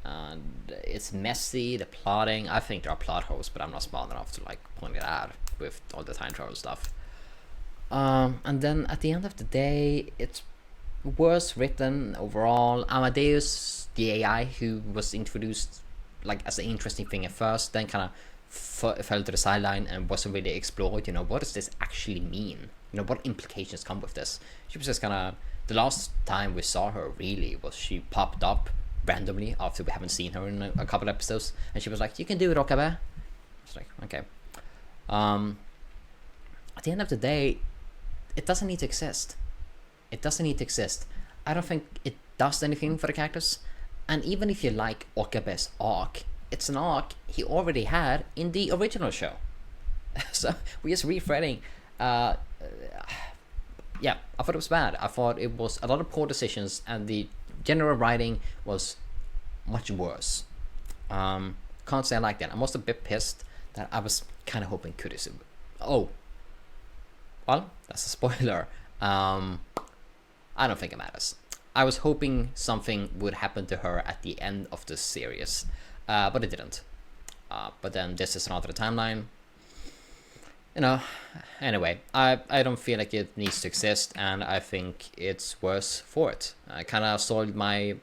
and it's messy. The plotting, I think there are plot holes, but I'm not smart enough to like point it out with all the time travel stuff. And then at the end of the day, it's worse written overall. Amadeus, the AI who was introduced like as an interesting thing at first, then kind of fell to the sideline and wasn't really explored. What does this actually mean? what implications come with this. She was just kind of, the last time we saw her really was she popped up randomly after we haven't seen her in a couple episodes, and she was like, "You can do it, Okabe." It's like, okay. At the end of the day, it doesn't need to exist. It doesn't need to exist. I don't think it does anything for the characters. And even if you like Okabe's arc, it's an arc he already had in the original show. So we're just rethreading. Yeah, I thought it was bad. I thought it was a lot of poor decisions, and the general writing was much worse. Can't say I liked it. I'm also a bit pissed that I was kind of hoping Kurisu. Oh, well, that's a spoiler. I don't think it matters. I was hoping something would happen to her at the end of the series, but it didn't. But then this is another timeline. Anyway, I don't feel like it needs to exist, and I think it's worse for it. I kind of sold my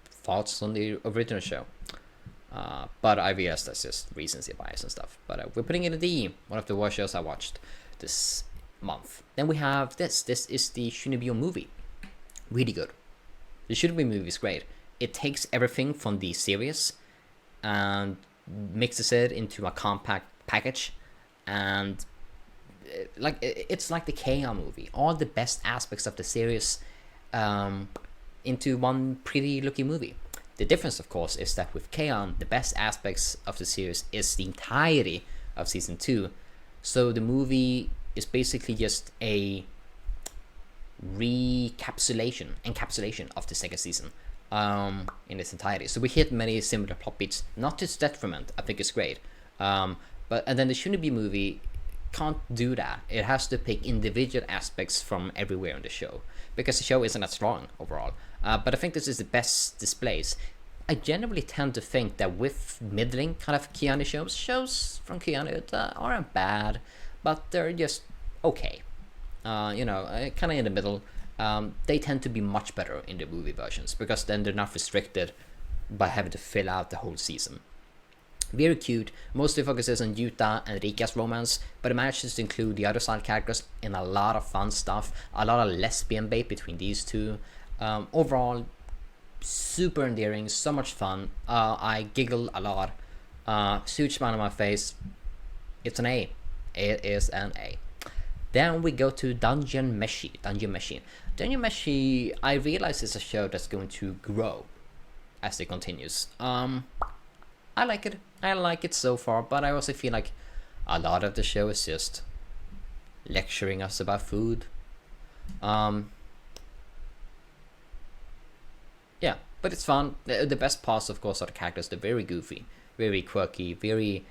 thoughts on the original show. But I realized that's just recency bias and stuff. But we're putting it in D, one of the worst shows I watched this month. Then we have this. This is the Chunibyo movie. Really good. The Chunibyo movie is great. It takes everything from the series and mixes it into a compact package. And it's like the K-On movie. All the best aspects of the series into one pretty looking movie. The difference, of course, is that with K-On, the best aspects of the series is the entirety of season 2. So the movie is basically just a encapsulation of the second season in its entirety. So we hit many similar plot beats, not to its detriment. I think it's great. And then the Chunibyo movie can't do that. It has to pick individual aspects from everywhere in the show, because the show isn't that strong overall. But I think this is the best displays. I generally tend to think that with middling kind of Keanu shows from Keanu aren't bad, but they're just okay. Kind of in the middle. They tend to be much better in the movie versions, because then they're not restricted by having to fill out the whole season. Very cute, mostly focuses on Yuta and Rika's romance, but it manages to include the other side characters in a lot of fun stuff, a lot of lesbian bait between these two. Overall, super endearing, so much fun. I giggle a lot. Huge smile on my face. It's an A. It is an A. Then we go to Dungeon Meshi. Dungeon Meshi, I realize is a show that's going to grow as it continues. I like it. I like it so far, but I also feel like a lot of the show is just lecturing us about food. Yeah, but it's fun. The best parts, of course, are the characters. They're very goofy, very quirky, very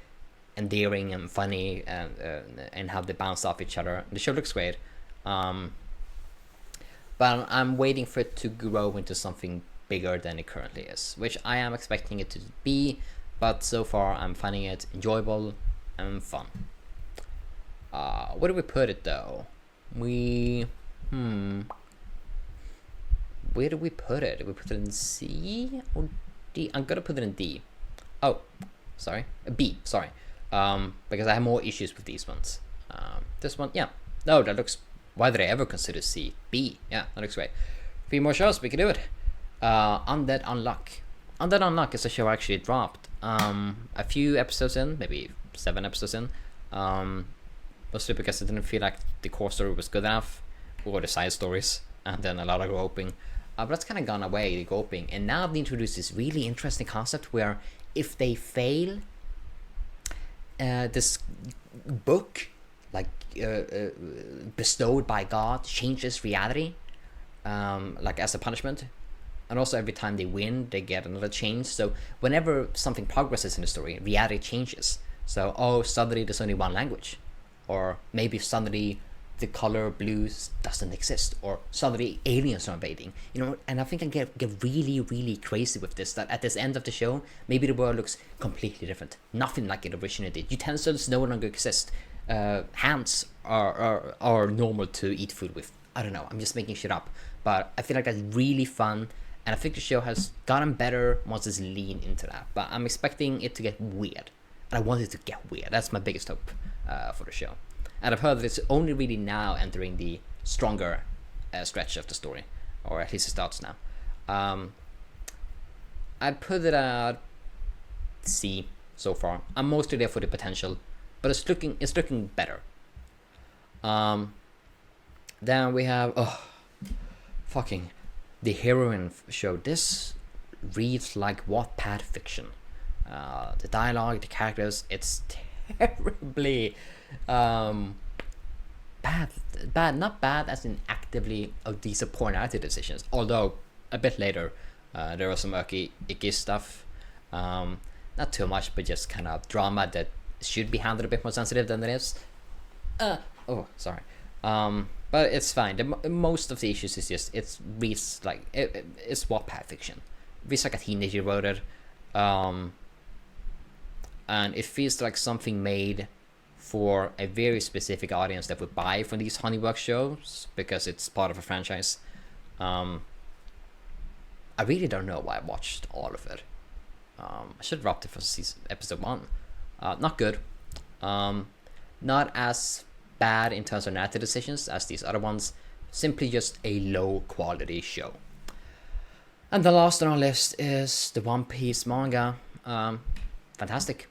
endearing and funny, and how they bounce off each other. The show looks great. But I'm waiting for it to grow into something bigger than it currently is, which I am expecting it to be. But so far, I'm finding it enjoyable and fun. Where do we put it, though? Where do we put it? Do we put it in C or D? I'm gonna put it in D. Oh, sorry. B, sorry. Because I have more issues with these ones. This one, yeah. No, that looks... Why did I ever consider C? B, yeah, that looks great. 3 more shows, we can do it. Undead Unluck. Undead Unluck is a show I actually dropped. A few episodes in, maybe 7 episodes in. Mostly because I didn't feel like the core story was good enough, or the side stories, and then a lot of groping. But that's kind of gone away, the groping. And now I've introduced this really interesting concept where if they fail, this book, like bestowed by God, changes reality, like as a punishment. And also every time they win, they get another change. So whenever something progresses in the story, reality changes. So, suddenly there's only one language. Or maybe suddenly the color blues doesn't exist. Or suddenly aliens are invading. And I think I get really, really crazy with this. That at this end of the show, maybe the world looks completely different. Nothing like it originally did. Utensils no longer exist. Hands are normal to eat food with. I don't know, I'm just making shit up. But I feel like that's really fun. And I think the show has gotten better once it's leaned into that. But I'm expecting it to get weird. And I want it to get weird. That's my biggest hope for the show. And I've heard that it's only really now entering the stronger stretch of the story, or at least it starts now. I'd put it at C so far. I'm mostly there for the potential, but it's looking better. Then we have fucking the Heroine show. This reads like Wattpad fiction. The dialogue, the characters, it's terribly bad. Not bad as in actively disappointing decisions. Although a bit later, there was some icky stuff. Not too much, but just kind of drama that should be handled a bit more sensitive than it is. Sorry. But it's fine. Most of the issues is just it reads like it's Wattpad fiction. It reads like a teenager wrote it, and it feels like something made for a very specific audience that would buy from these Honeyworks shows because it's part of a franchise. I really don't know why I watched all of it. I should have dropped it for episode 1. Not good. Not as bad in terms of narrative decisions as these other ones. Simply just a low quality show. And the last on our list is the One Piece manga. Fantastic.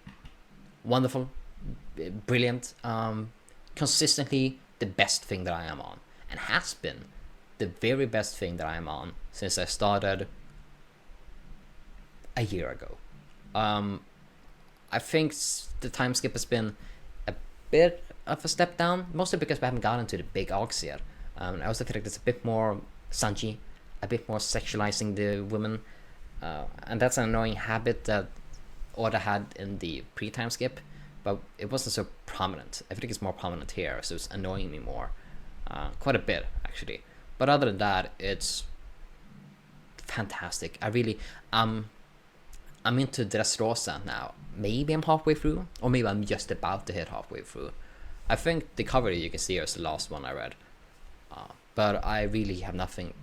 Wonderful. Brilliant. Consistently the best thing that I am on. And has been the very best thing that I am on since I started a year ago. I think the time skip has been a bit of a step down, mostly because we haven't gotten to the big arcs yet. I also feel like there's a bit more Sanji, a bit more sexualizing the women, and that's an annoying habit that Oda had in the pre-time skip, but it wasn't so prominent. I think it's more prominent here, so it's annoying me more, quite a bit actually. But other than that, it's fantastic. I really I'm into Dressrosa now. Maybe I'm halfway through, or maybe I'm just about to hit halfway through. I think the cover you can see here is the last one I read. But I really have nothing.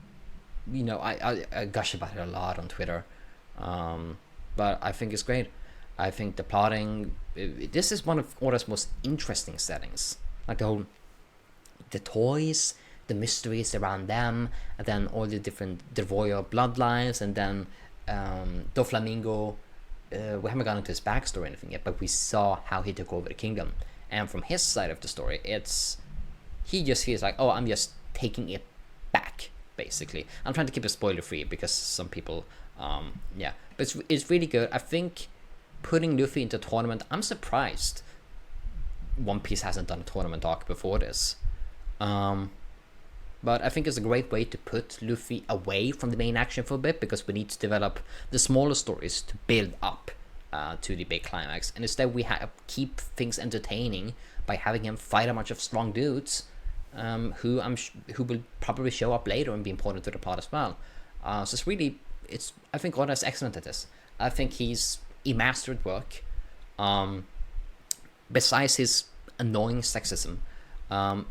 I gush about it a lot on Twitter. But I think it's great. I think the plotting. This is one of Oda's most interesting settings. Like the toys, the mysteries around them, and then all the royal bloodlines, and then Doflamingo. We haven't gone into his backstory or anything yet, but we saw how he took over the kingdom. And from his side of the story, he just feels like, I'm just taking it back, basically. I'm trying to keep it spoiler free because some people, but it's really good. I think putting Luffy into a tournament, I'm surprised One Piece hasn't done a tournament arc before this. But I think it's a great way to put Luffy away from the main action for a bit, because we need to develop the smaller stories to build up to the big climax. And instead we keep things entertaining by having him fight a bunch of strong dudes who will probably show up later and be important to the plot as well. So I think Oda is excellent at this. I think he's a mastered work. Besides his annoying sexism,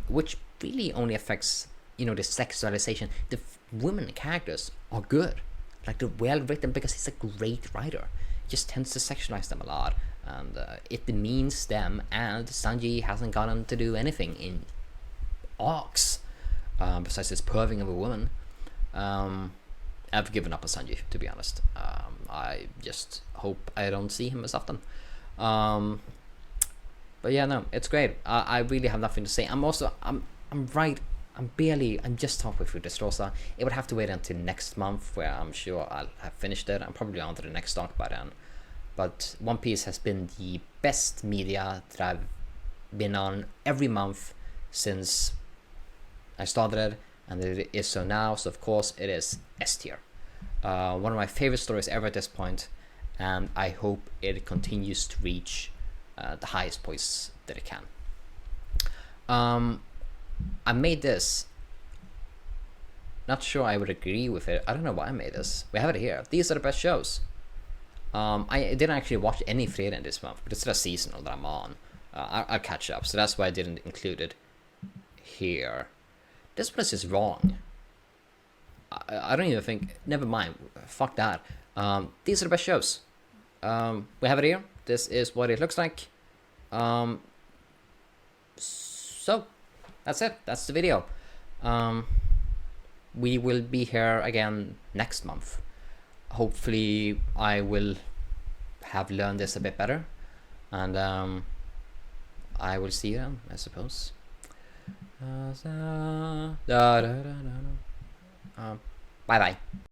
which really only affects the sexualization. The women characters are good, like they're well written because he's a great writer. He just tends to sexualize them a lot, and it demeans them. And Sanji hasn't gotten to do anything in arcs besides this perving of a woman. I've given up on Sanji, to be honest. I just hope I don't see him as often. But yeah, no, it's great. I really have nothing to say. I'm just halfway through Dressrosa. It would have to wait until next month, where I'm sure I'll have finished it. I'm probably on to the next arc by then. But One Piece has been the best media that I've been on every month since I started it, and it is so now. So of course it is S tier. One of my favorite stories ever at this point, and I hope it continues to reach the highest points that it can. I made this. Not sure I would agree with it. I don't know why I made this. We have it here. These are the best shows. I didn't actually watch any Frieren this month, but it's the seasonal that I'm on. I'll catch up, so that's why I didn't include it here. This one is just wrong. I don't even think. Never mind. Fuck that. These are the best shows. We have it here. This is what it looks like. So that's it. That's the video. We will be here again next month. Hopefully I will have learned this a bit better, and I will see you then, I suppose. Bye bye.